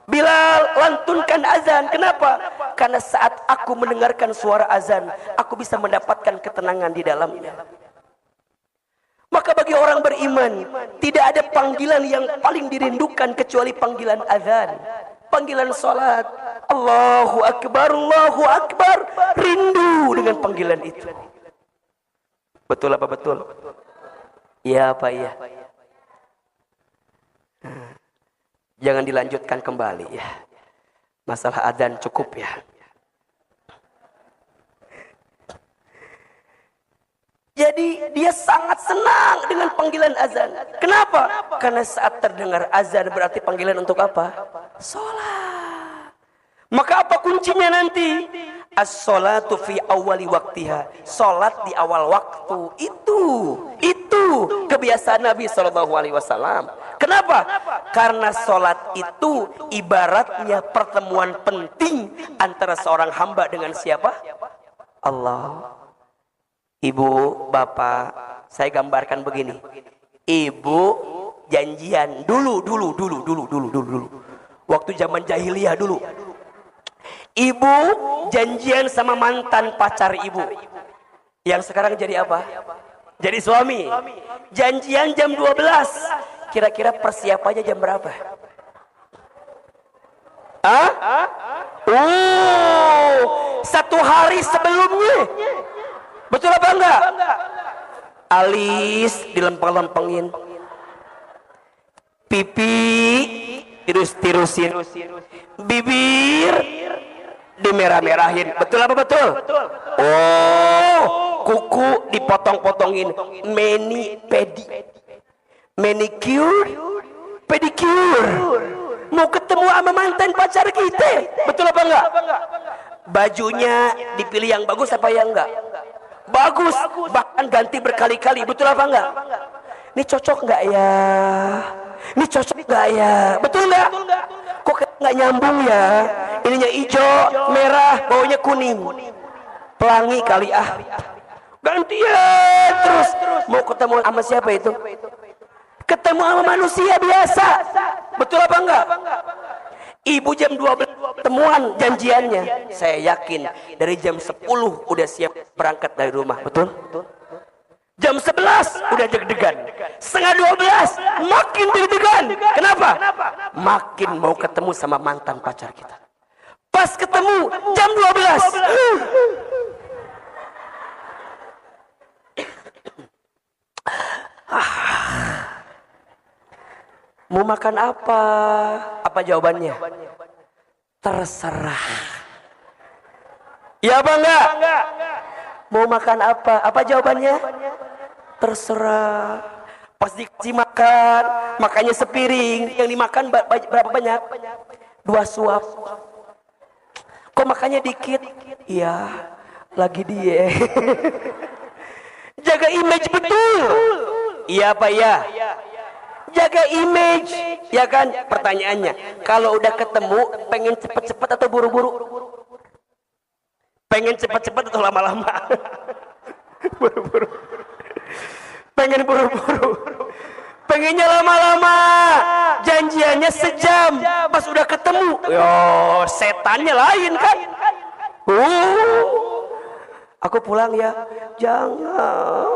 Bilal, lantunkan azan. Kenapa? Karena saat aku mendengarkan suara azan, aku bisa mendapatkan ketenangan di dalamnya. Maka bagi orang beriman, tidak ada panggilan yang paling dirindukan kecuali panggilan azan, panggilan salat. Allahu Akbar, Allahu Akbar. Rindu dengan panggilan itu. Betul apa betul? Ya apa ya? Jangan dilanjutkan kembali ya. Masalah adzan cukup ya. Jadi dia sangat senang dengan panggilan azan. Kenapa? Karena saat terdengar azan berarti panggilan untuk apa? Salat. Maka apa kuncinya nanti? As-salatu fi awwali waqtiha. Salat di awal waktu. Itu kebiasaan Nabi SAW. Kenapa? Karena salat itu ibaratnya pertemuan penting antara seorang hamba dengan siapa? Allah. Ibu, bapak, saya gambarkan begini. Ibu janjian dulu. Waktu zaman jahiliyah dulu. Ibu janjian sama mantan pacar ibu. Yang sekarang jadi apa? Jadi suami. Janjian jam 12. Kira-kira persiapannya jam berapa? Satu hari sebelumnya. Betul apa enggak? Alis dilempeng-lempengin, pipi tirus-tirusin, bibir dimerah-merahin. Betul apa betul? Oh, kuku dipotong-potongin, manicure, pedicure. Mau ketemu sama mantan pacar kita. Betul apa enggak? Bajunya dipilih yang bagus apa yang enggak? Bagus, bahkan ganti berkali-kali. Betul apa enggak? Ini cocok enggak ya? Ini cocok enggak ya? Betul enggak? Kok enggak nyambung ya? Ininya hijau, merah, baunya kuning. Pelangi kali ah. Gantian terus. Mau ketemu sama siapa itu? Ketemu sama manusia biasa. Betul apa enggak? Ibu jam 12 temuan janjiannya. Saya yakin dari jam 10 udah siap berangkat dari rumah. Betul? Jam 11 udah deg-degan. Setengah 12 makin deg-degan. Kenapa? Makin mau ketemu sama mantan pacar kita. Pas ketemu jam 12. Mau makan apa? Apa jawabannya? Terserah. Ya apa enggak? Mau makan apa? Apa jawabannya? Terserah. Pas dikasih makan, makannya sepiring. Yang dimakan berapa banyak? 2 suap. Kok makannya dikit? Iya, lagi diet. Jaga image betul. Iya apa ya? Jaga image, ya kan? Pertanyaannya, kalau udah ketemu, pengen cepet-cepet atau buru-buru? Pengen cepet-cepet atau lama-lama? Buru-buru. Pengen buru-buru. Pengennya lama-lama. Janjiannya sejam. Pas udah ketemu, yo setannya lain kan? Aku pulang ya. Jangan.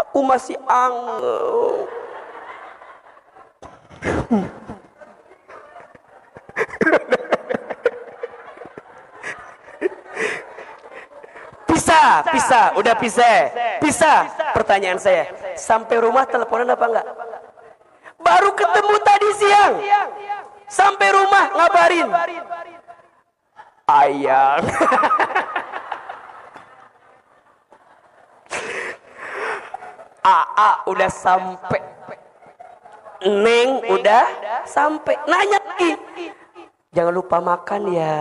Aku masih angel. Pisah, udah pisah. Pertanyaan saya, sampai rumah teleponan apa enggak? Baru ketemu tadi siang. Sampai rumah ngabarin, ayang. Aa udah sampai, Neng udah sampai. Nanya lagi, jangan lupa makan ya.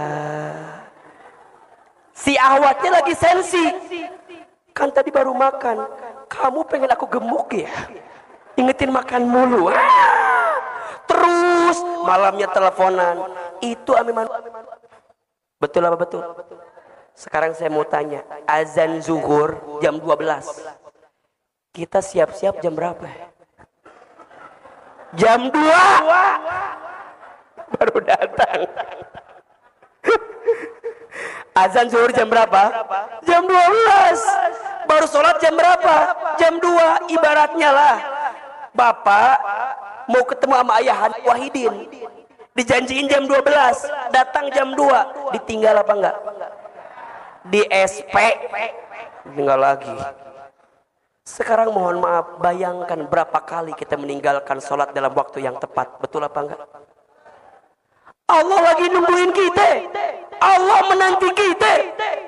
Si awatnya lagi sensi, kan tadi baru makan. Kamu pengen aku gemuk ya? Ingetin makan mulu. Terus malamnya teleponan. Itu amiman. Betul apa betul? Sekarang saya mau tanya, azan zuhur jam 12. Kita siap-siap jam berapa? Jam 2 baru datang. Azan zuhur jam berapa? Jam 12. Baru sholat jam berapa? Jam 2. Ibaratnya lah, bapak mau ketemu sama ayah Wahidin, dijanjiin jam 12, datang jam 2, ditinggal apa enggak? Di SP tinggal lagi. Sekarang mohon maaf, bayangkan berapa kali kita meninggalkan sholat dalam waktu yang tepat. Betul apa enggak? Allah lagi nungguin kita, Allah menanti kita.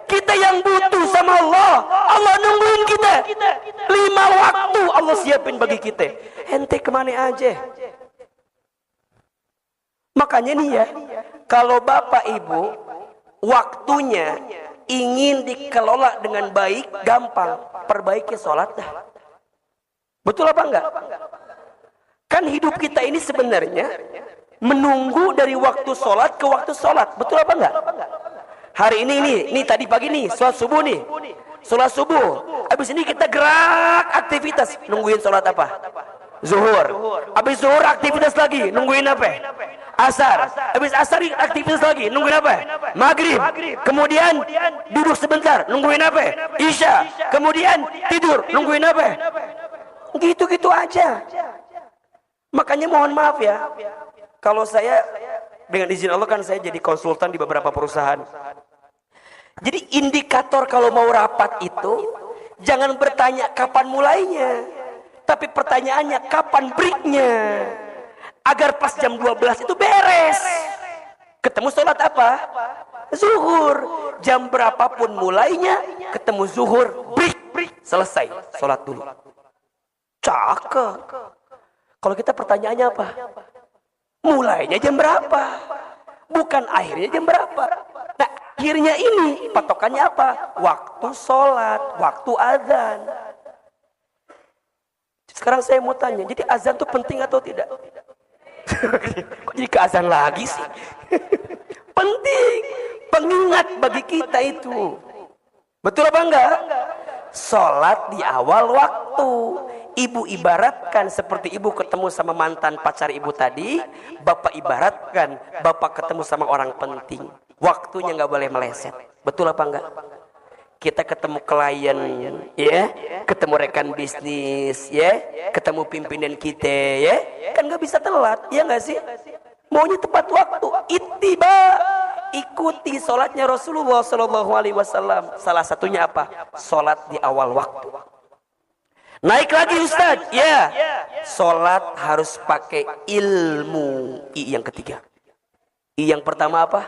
Kita yang butuh sama Allah, Allah nungguin kita. 5 waktu Allah siapin bagi kita. Ente kemana aja? Makanya nih ya, kalau bapak ibu waktunya ingin dikelola dengan baik, gampang, perbaiki sholat dah. Betul apa enggak? Kan hidup kita ini sebenarnya menunggu dari waktu sholat ke waktu sholat. Betul apa enggak? Hari ini tadi pagi nih, sholat subuh nih. Sholat subuh. Habis ini kita gerak aktivitas. Nungguin sholat apa? Zuhur. Habis zuhur aktivitas lagi. Nungguin apa? Asar. Habis asar aktivitas lagi. Nungguin apa? Maghrib. Kemudian duduk sebentar. Nungguin apa? Isya. Kemudian tidur. Nungguin apa? Gitu-gitu aja. Makanya mohon maaf ya, kalau saya dengan izin Allah kan saya jadi konsultan di beberapa perusahaan. Jadi indikator kalau mau rapat itu jangan bertanya kapan mulainya, tapi pertanyaannya kapan breaknya, agar pas jam 12 itu beres. Ketemu sholat apa? Zuhur. Jam berapapun mulainya, ketemu zuhur, break, selesai, sholat dulu. Cakep. Kalau kita pertanyaannya apa? Mulainya jam berapa? Bukan akhirnya jam berapa? Nah, akhirnya ini patokannya apa? Waktu sholat, waktu azan. Sekarang saya mau tanya, jadi azan itu penting atau tidak? Kok jadi ke azan lagi sih? Penting, pengingat bagi kita itu. Betul apa enggak? Sholat di awal waktu. Ibu ibaratkan seperti ibu ketemu sama mantan pacar ibu tadi, bapak ibaratkan bapak ketemu sama orang penting. Waktunya nggak boleh meleset. Betul apa enggak? Kita ketemu klien, ya, ketemu rekan bisnis, ya, ketemu pimpinan kita, ya, kan nggak bisa telat, ya nggak sih? Maunya tepat waktu. Ittiba, ikuti sholatnya Rasulullah SAW. Salah satunya apa? Sholat di awal waktu. Naik lagi Ustaz, ya. Sholat harus pakai ilmu. I yang ketiga. I yang pertama apa?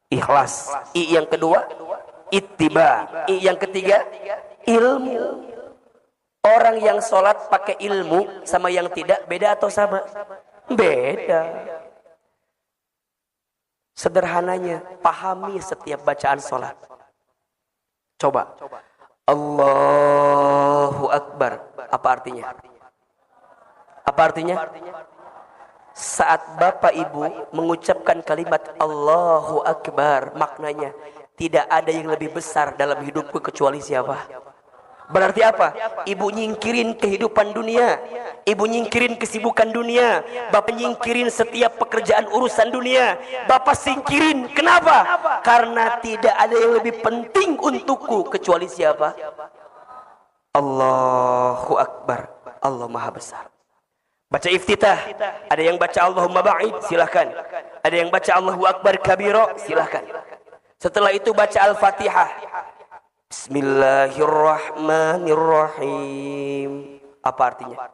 Ikhlas. I yang kedua, ittiba. I yang ketiga, ilmu. Orang yang sholat pakai ilmu sama yang tidak beda atau sama? Beda. Sederhananya, pahami setiap bacaan sholat. Coba. Allahu Akbar. Apa artinya? Apa artinya? Saat bapak ibu mengucapkan kalimat Allahu Akbar, maknanya tidak ada yang lebih besar dalam hidupku kecuali siapa? Berarti apa? Ibu nyingkirin kehidupan dunia, ibu nyingkirin kesibukan dunia, bapak nyingkirin setiap pekerjaan urusan dunia, bapak singkirin. Kenapa? Karena tidak ada yang lebih penting untukku kecuali siapa? Allahu Akbar. Allah Maha Besar. Baca iftitah, ada yang baca Allahumma ba'id, silahkan. Ada yang baca Allahu Akbar kabira, silahkan. Setelah itu baca Al-Fatihah. Bismillahirrahmanirrahim. Apa artinya?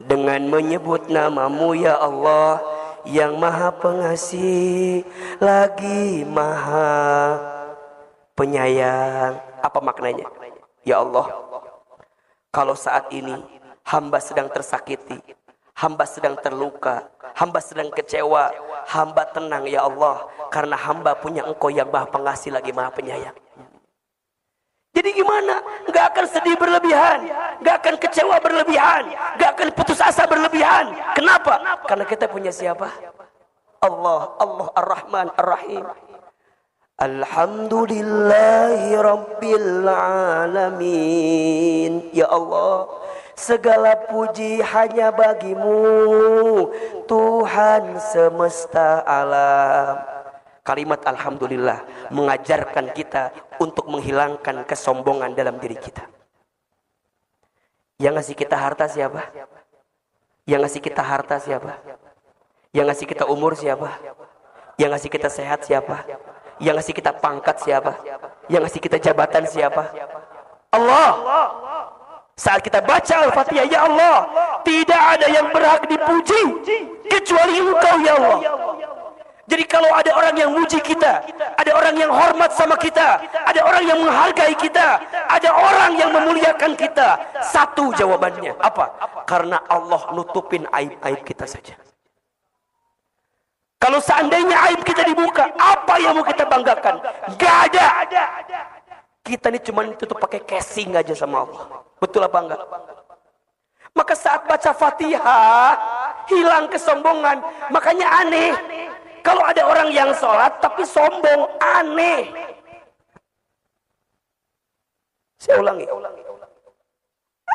dengan menyebut namamu ya Allah yang maha pengasih lagi maha penyayang. Apa maknanya? Ya Allah, kalau saat ini hamba sedang tersakiti, hamba sedang terluka, hamba sedang kecewa, hamba tenang ya Allah, karena hamba punya Engkau yang maha pengasih lagi maha penyayang. Jadi gimana? Gak akan sedih berlebihan, gak akan kecewa berlebihan, gak akan putus asa berlebihan. Kenapa? Karena kita punya siapa? Allah, Allah Ar-Rahman Ar-Rahim. Alhamdulillahi Rabbil Alamin. Ya Allah, segala puji hanya bagimu, Tuhan semesta alam. Kalimat Alhamdulillah mengajarkan kita untuk menghilangkan kesombongan dalam diri kita. Yang ngasih kita harta siapa? Yang ngasih kita harta siapa? Yang ngasih kita umur siapa? Yang ngasih kita sehat siapa? Yang ngasih kita pangkat siapa? Yang ngasih kita jabatan siapa? Allah. Saat kita baca Al-Fatihah, ya Allah, tidak ada yang berhak dipuji kecuali Engkau ya Allah. Jadi kalau ada orang yang muji kita, ada orang yang hormat sama kita, ada orang yang menghargai kita, ada orang yang memuliakan kita, satu jawabannya apa? Karena Allah nutupin aib-aib kita saja. Kalau seandainya aib kita dibuka, apa yang mau kita banggakan? Gak ada. Kita ini cuma tutup pakai casing aja sama Allah. Betul apa enggak? Maka saat baca Fatihah, hilang kesombongan. Makanya aneh kalau ada orang yang sholat tapi sombong, aneh. Saya ulangi.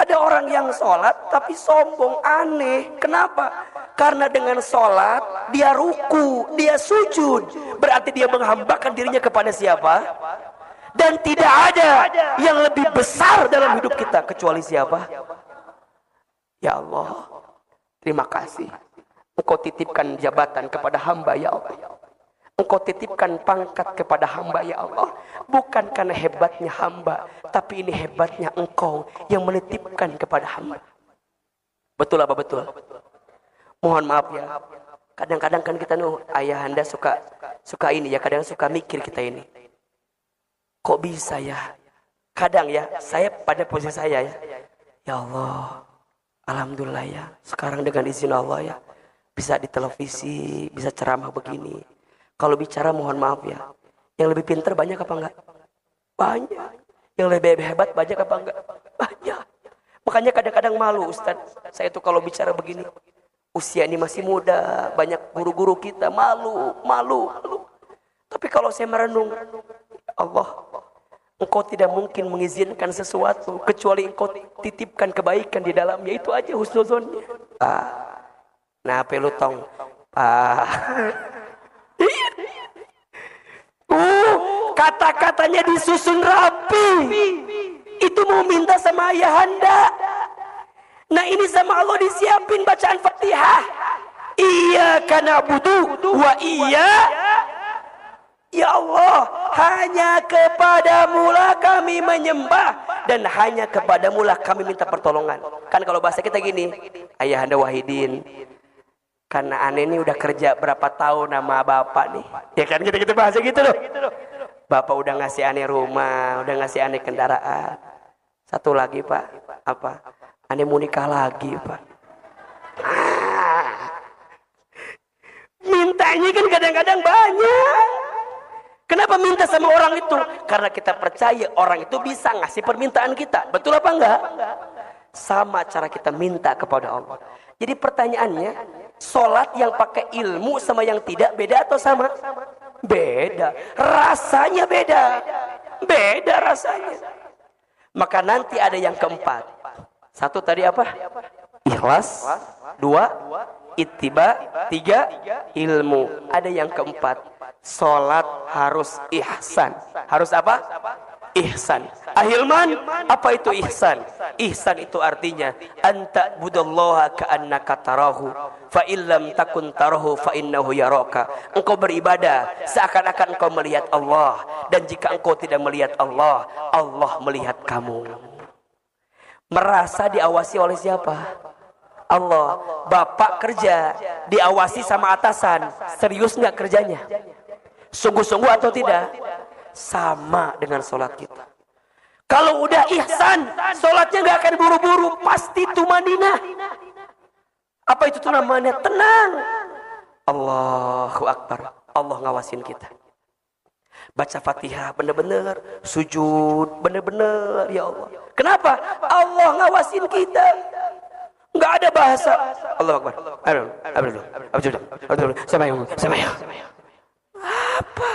Ada orang yang sholat tapi sombong, aneh. Kenapa? Karena dengan sholat dia ruku, dia sujud, berarti dia menghambakan dirinya kepada siapa? Dan tidak ada yang lebih besar dalam hidup kita kecuali siapa? Ya Allah, terima kasih. Engkau titipkan jabatan kepada hamba ya Allah. Engkau titipkan pangkat kepada hamba ya Allah. Bukan karena hebatnya hamba, tapi ini hebatnya Engkau yang menitipkan kepada hamba. Betul apa betul? Mohon maaf ya. Kadang-kadang kan kita ayahanda suka ini ya, kadang suka mikir kita ini. Kok bisa ya? Kadang ya, saya pada posisi saya ya. Ya Allah, alhamdulillah ya. Sekarang dengan izin Allah ya, bisa di televisi, bisa ceramah begini. Kalau bicara mohon maaf ya, yang lebih pintar banyak apa enggak? Banyak. Yang lebih hebat banyak apa enggak? Banyak. Makanya kadang-kadang malu Ustaz, saya tuh kalau bicara begini, usia ini masih muda, banyak guru-guru kita malu. Tapi kalau saya merenung, Allah, Engkau tidak mungkin mengizinkan sesuatu kecuali Engkau titipkan kebaikan di dalamnya. Itu aja husnuzonnya. Nah, pelutong. Kata-katanya disusun rapi. Itu mau minta sama ayahanda. Nah, ini sama Allah disiapin bacaan Fatihah. Iyyaka na'budu wa Ya Allah, hanya kepadamu lah kami menyembah dan hanya kepadamu lah kami minta pertolongan. Kan kalau bahasa kita gini, Ayahanda Wahidin, karena aneh ini udah kerja berapa tahun sama bapak nih. Ya kan kita bahasa gitu loh. Bapak udah ngasih aneh rumah, udah ngasih aneh kendaraan. Satu lagi Pak, apa? Aneh mau nikah lagi Pak. Mintanya kan kadang-kadang banyak. Kenapa minta sama orang itu? Karena kita percaya orang itu bisa ngasih permintaan kita. Betul apa enggak? Sama cara kita minta kepada Allah. Jadi pertanyaannya, sholat yang pakai ilmu sama yang tidak beda atau sama? Beda. Rasanya beda. Beda rasanya. Maka nanti ada yang keempat. Satu tadi apa? Ikhlas. Dua, ittiba. Tiga, ilmu. Ada yang keempat. Sholat harus ihsan. Harus apa? Ihsan. Ahilman, apa itu ihsan? Ihsan itu artinya anta budallaha ka'annaka tarahu fa illam takun tarahu fa innahu yaraka. Engkau beribadah seakan-akan engkau melihat Allah, dan jika engkau tidak melihat Allah, Allah melihat kamu. Merasa diawasi oleh siapa? Allah. Bapak kerja, diawasi sama atasan, serius nggak kerjanya? Sungguh-sungguh atau tidak? Sama dengan sholat kita. Kalau udah ihsan, sholatnya nggak akan buru-buru, pasti tumanina. Apa itu tuh namanya? Tenang. Allahu Akbar. Allah ngawasin kita. Baca Fatihah bener-bener, sujud bener-bener, ya Allah. Kenapa? Allah ngawasin kita. Nggak ada bahasa. Allahu Akbar. Apa?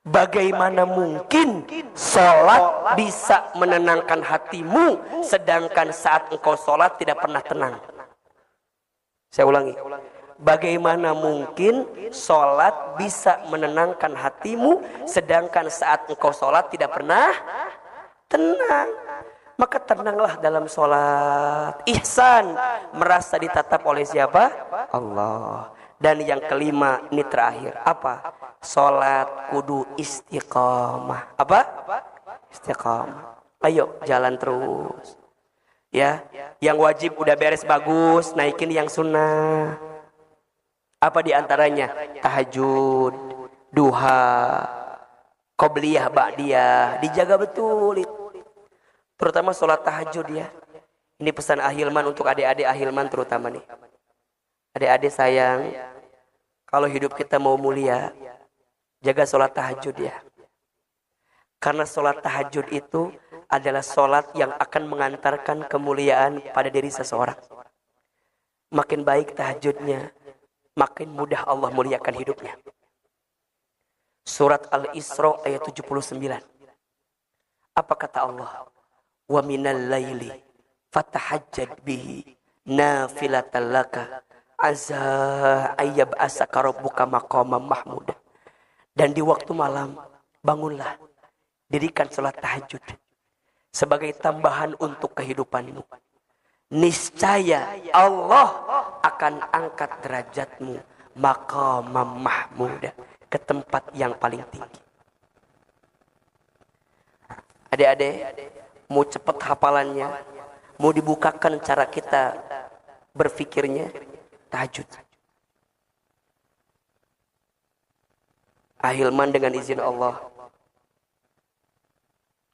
Bagaimana mungkin sholat bisa menenangkan hatimu, sedangkan saat engkau sholat tidak pernah tenang? Saya ulangi. Bagaimana mungkin sholat bisa menenangkan hatimu, sedangkan saat engkau sholat tidak pernah tenang? Maka tenanglah dalam sholat. Ihsan, merasa ditatap oleh siapa? Allah. Dan yang kelima, ini terakhir. Apa? Sholat kudu istiqamah. Apa? Istiqamah. Ayo jalan terus. Ya, yang wajib udah beres bagus, naikin yang sunnah. Apa diantaranya? Tahajud, duha, qobliyah, ba'diyah, dijaga betul. Terutama sholat tahajud ya. Ini pesan Ahilman untuk adik-adik Ahilman terutama nih. Adik-adik sayang, kalau hidup kita mau mulia, jaga sholat tahajud ya. Karena sholat tahajud itu adalah sholat yang akan mengantarkan kemuliaan pada diri seseorang. Makin baik tahajudnya, makin mudah Allah muliakan hidupnya. Surat Al-Isra ayat 79. Apa kata Allah? Wa minal laili fatahajjad bihi nafilatan laka asa ayyab asaka rabbuka maqaman mahmuda. Dan di waktu malam bangunlah, dirikan salat tahajud sebagai tambahan untuk kehidupanmu. Niscaya Allah akan angkat derajatmu maqaman mahmuda, ke tempat yang paling tinggi. Adik-adik, mau cepat hafalannya, mau dibukakan cara kita berfikirnya, tahajud. Ahilman dengan izin Allah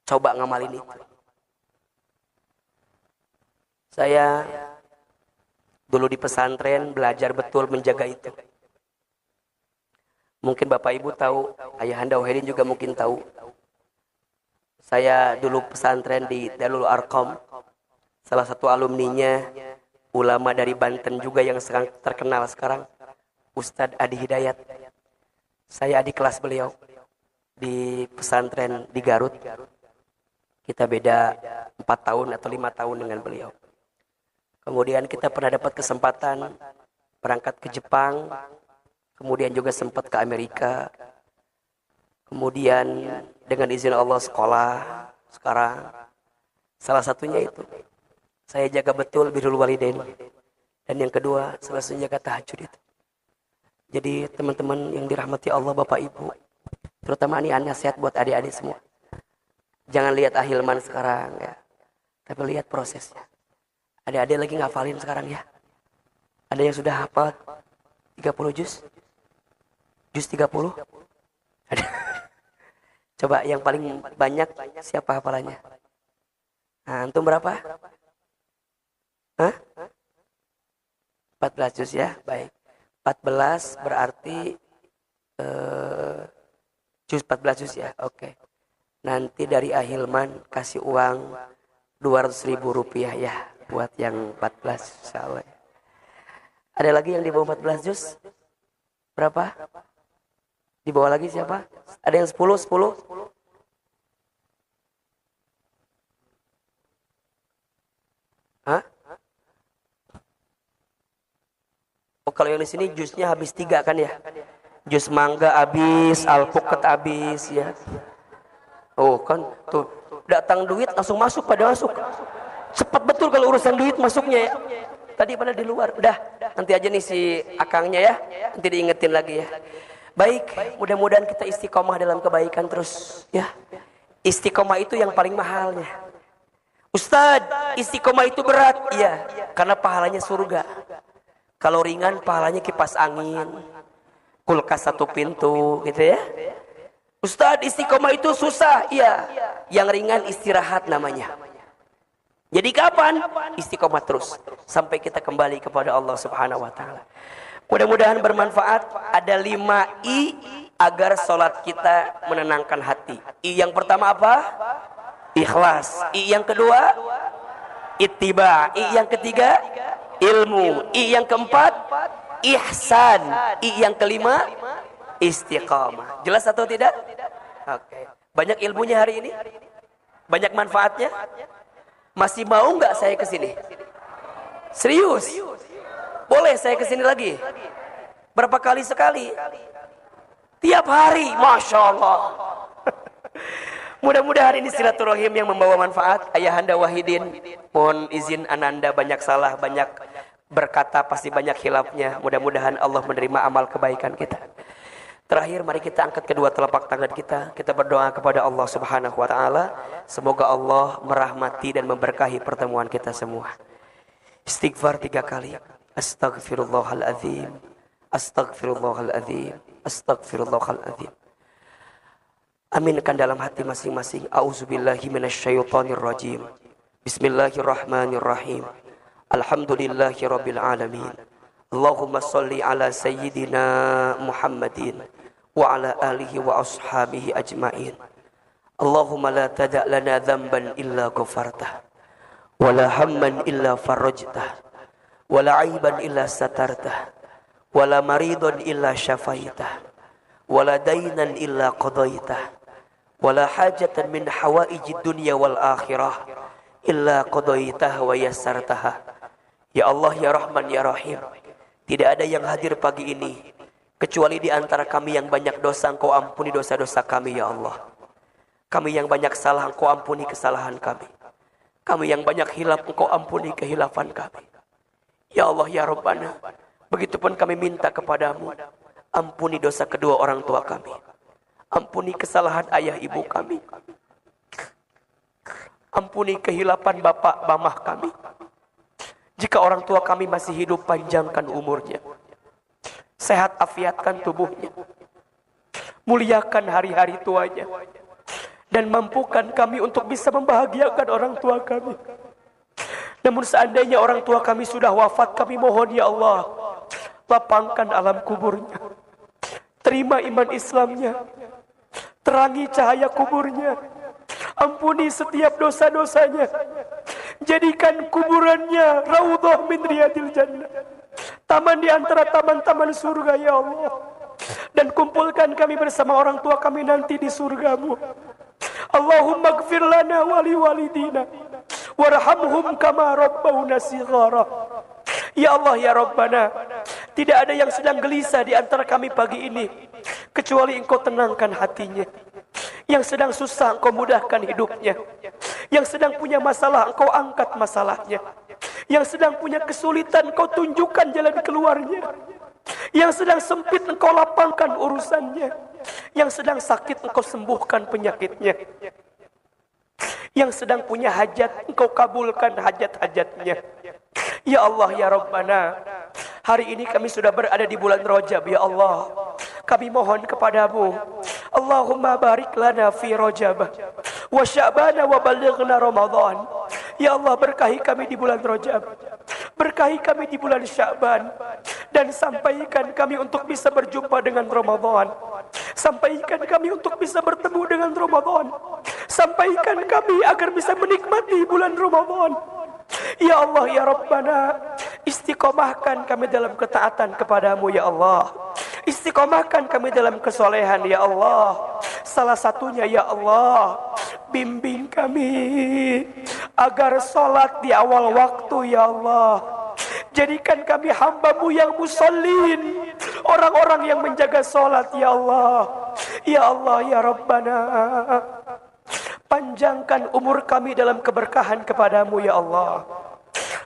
coba ngamalin itu. Saya dulu di pesantren belajar betul menjaga itu. Mungkin Bapak Ibu tahu, Ayahanda Wahidin juga mungkin tahu. Saya dulu pesantren di Darul Arqam. Salah satu alumninya ulama dari Banten juga yang terkenal sekarang, Ustadz Adi Hidayat. Saya adik kelas beliau di pesantren di Garut. Kita beda 4 tahun atau 5 tahun dengan beliau. Kemudian kita pernah dapat kesempatan berangkat ke Jepang. Kemudian juga sempat ke Amerika. Kemudian dengan izin Allah sekolah sekarang. Salah satunya itu, saya jaga betul birrul walidain. Dan yang kedua, salah satunya jaga tahajud itu. Jadi teman-teman yang dirahmati Allah, Bapak Ibu, terutama ini nasihat buat adik-adik semua. Jangan lihat Ahilman sekarang ya, tapi lihat prosesnya. Adik-adik lagi ngafalin sekarang ya. Ada yang sudah hafal 30 juz? Juz 30? Ada. Coba yang paling banyak siapa hafalannya? Nah, antum berapa? Hah? 14 juz ya, baik. 14 berarti juz 14 juz ya, oke. Nanti dari Ahilman kasih uang 200.000 rupiah ya buat yang 14 insyaallah. Ada lagi yang di bawah 14 juz? Berapa? Di bawah lagi siapa? Ada yang 10? Hah? Oh, kalau yang di sini jusnya habis 3 kan ya? Jus mangga habis, alpukat habis ya. Oh kan tuh, datang duit langsung masuk, pada masuk. Cepat betul kalau urusan duit masuknya ya. Tadi pada di luar. Udah, nanti aja nih si akangnya ya. Nanti diingetin lagi ya. Baik, mudah-mudahan kita istiqomah dalam kebaikan terus ya. Istiqomah itu yang paling mahalnya. Ustadz, istiqomah itu berat. Iya, karena pahalanya surga. Kalau ringan pahalanya kipas angin, kulkas satu pintu gitu ya. Ustadz, istiqomah itu susah. Iya, yang ringan istirahat namanya. Jadi kapan? Istiqomah terus sampai kita kembali kepada Allah Subhanahu wa taala. Mudah-mudahan bermanfaat. Ada 5 I agar salat kita menenangkan hati. I yang pertama apa? Ikhlas. I yang kedua ittiba. I yang ketiga ilmu. I yang keempat ihsan. I yang kelima istiqamah. Jelas atau tidak? Oke. Banyak ilmunya hari ini? Banyak manfaatnya? Masih mau nggak saya kesini? Serius? Boleh saya kesini lagi? Berapa kali sekali? Tiap hari, Masya Allah. Mudah-mudahan ini silaturahim yang membawa manfaat. Ayahanda Wahidin, mohon izin ananda banyak salah, banyak berkata, pasti banyak khilafnya. Mudah-mudahan Allah menerima amal kebaikan kita. Terakhir, mari kita angkat kedua telapak tangan kita. Kita berdoa kepada Allah Subhanahu wa taala. Semoga Allah merahmati dan memberkahi pertemuan kita semua. Istighfar 3 kali. Astaghfirullahaladzim. Astaghfirullahaladzim. Astaghfirullahaladzim. Aminkan dalam hati masing-masing. A'udzubillahi minasyaitonirrajim. Bismillahirrahmanirrahim. Alhamdulillahi rabbil alamin. Allahumma salli ala sayyidina Muhammadin wa ala alihi wa ashabihi ajma'in. Allahumma la tada' lana dhanban illa ghafartah wa la hamman illa farajtah wa la aiban illa satartah wa la maridun illa syafaitah wa la daynan illa qadaitah wa la hajatan min hawaijid dunya wal akhirah illa qadaitah wa yassartaha. Ya Allah, ya Rahman, ya Rahim, tidak ada yang hadir pagi ini kecuali di antara kami yang banyak dosa, Engkau ampuni dosa-dosa kami ya Allah. Kami yang banyak salah, Engkau ampuni kesalahan kami. Kami yang banyak hilaf, Engkau ampuni kehilafan kami. Ya Allah, ya Rabbana, begitupun kami minta kepadamu, ampuni dosa kedua orang tua kami. Ampuni kesalahan ayah ibu kami. Ampuni kehilafan bapak mamah kami. Jika orang tua kami masih hidup, panjangkan umurnya. Sehat afiatkan tubuhnya. Muliakan hari-hari tuanya. Dan mampukan kami untuk bisa membahagiakan orang tua kami. Namun seandainya orang tua kami sudah wafat, kami mohon ya Allah, lapangkan alam kuburnya. Terima iman Islamnya. Terangi cahaya kuburnya. Ampuni setiap dosa-dosanya. Jadikan kuburannya raudhah min riyadil jannah, taman di antara taman-taman surga ya Allah. Dan kumpulkan kami bersama orang tua kami nanti di surgamu. Allahumma gfir lana wali walidina warhamhum kama rabbawna shighara. Ya Allah, ya Rabbana, tidak ada yang sedang gelisah di antara kami pagi ini kecuali Engkau tenangkan hatinya. Yang sedang susah, Engkau mudahkan hidupnya. Yang sedang punya masalah, Engkau angkat masalahnya. Yang sedang punya kesulitan, Engkau tunjukkan jalan keluarnya. Yang sedang sempit, Engkau lapangkan urusannya. Yang sedang sakit, Engkau sembuhkan penyakitnya. Yang sedang punya hajat, Engkau kabulkan hajat-hajatnya. Ya Allah, ya Rabbana, hari ini kami sudah berada di bulan Rajab ya Allah. Kami mohon kepadamu, Allahumma barik lana fi Rajab wa Sya'ban wa balighna Ramadan. Ya Allah, berkahi kami di bulan Rajab, berkahi kami di bulan Sya'ban, dan sampaikan kami untuk bisa berjumpa dengan Ramadan. Sampaikan kami untuk bisa bertemu dengan Ramadan. Sampaikan kami agar bisa menikmati bulan Ramadan. Ya Allah, ya Rabbana, istiqomahkan kami dalam ketaatan kepadamu ya Allah. Istiqomahkan kami dalam kesolehan ya Allah. Salah satunya ya Allah, bimbing kami agar sholat di awal waktu ya Allah. Jadikan kami hamba-Mu yang musallin, orang-orang yang menjaga sholat ya Allah. Ya Allah, ya Rabbana, panjangkan umur kami dalam keberkahan kepadamu ya Allah.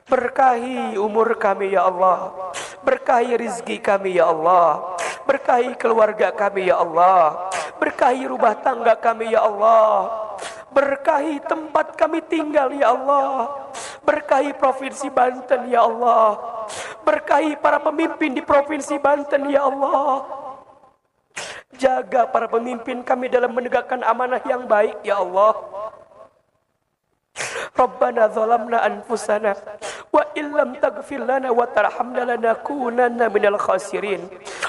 Berkahi umur kami ya Allah. Berkahi rizki kami ya Allah. Berkahi keluarga kami ya Allah. Berkahi rumah tangga kami ya Allah. Berkahi tempat kami tinggal ya Allah. Berkahi Provinsi Banten ya Allah. Berkahi para pemimpin di Provinsi Banten ya Allah. Jaga para pemimpin kami dalam menegakkan amanah yang baik ya Allah. Rabbana zalamna anfusana wa illam taghfir lana wa tarhamna lanakunanna minal khasirin.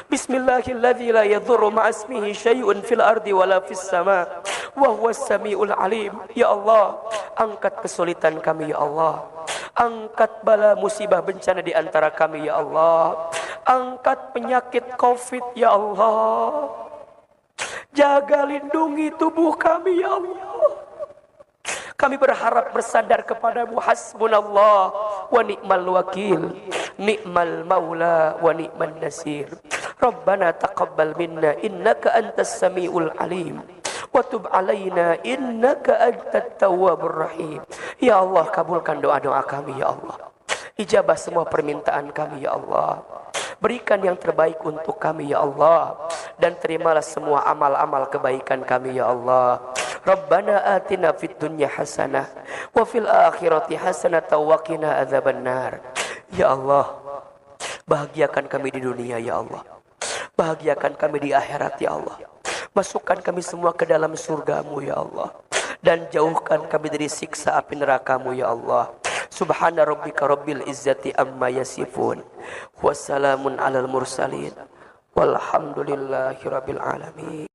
Bismillahilladzi la yadhurru ma'asmihi syai'un fil ardi wala fis sama wa huwas samiul alim. Ya Allah, angkat kesulitan kami ya Allah. Angkat bala musibah bencana di antara kami ya Allah. Angkat penyakit Covid ya Allah. Jaga lindungi tubuh kami ya Allah. Kami berharap bersandar kepadamu. Hasbunallah wa ni'mal wakil, ni'mal maula wa ni'man nasir. Rabbana taqabbal minna innaka antas samiul alim wa tub alaina innaka antat tawwabur rahim. Ya Allah, kabulkan doa-doa kami ya Allah. Ijabah semua permintaan kami ya Allah. Berikan yang terbaik untuk kami ya Allah. Dan terimalah semua amal-amal kebaikan kami ya Allah. Rabbana atina fid dunya hasanah wa fil akhirati hasanah wa qina adzabannar. Ya Allah, bahagiakan kami di dunia ya Allah. Bahagiakan kami di akhirat ya Allah. Masukkan kami semua ke dalam surgamu ya Allah. Dan jauhkan kami dari siksa api nerakamu ya Allah. Subhana rabbika rabbil izzati amma yasifun. Wassalamun alal mursalin. Walhamdulillahi rabbil alamin.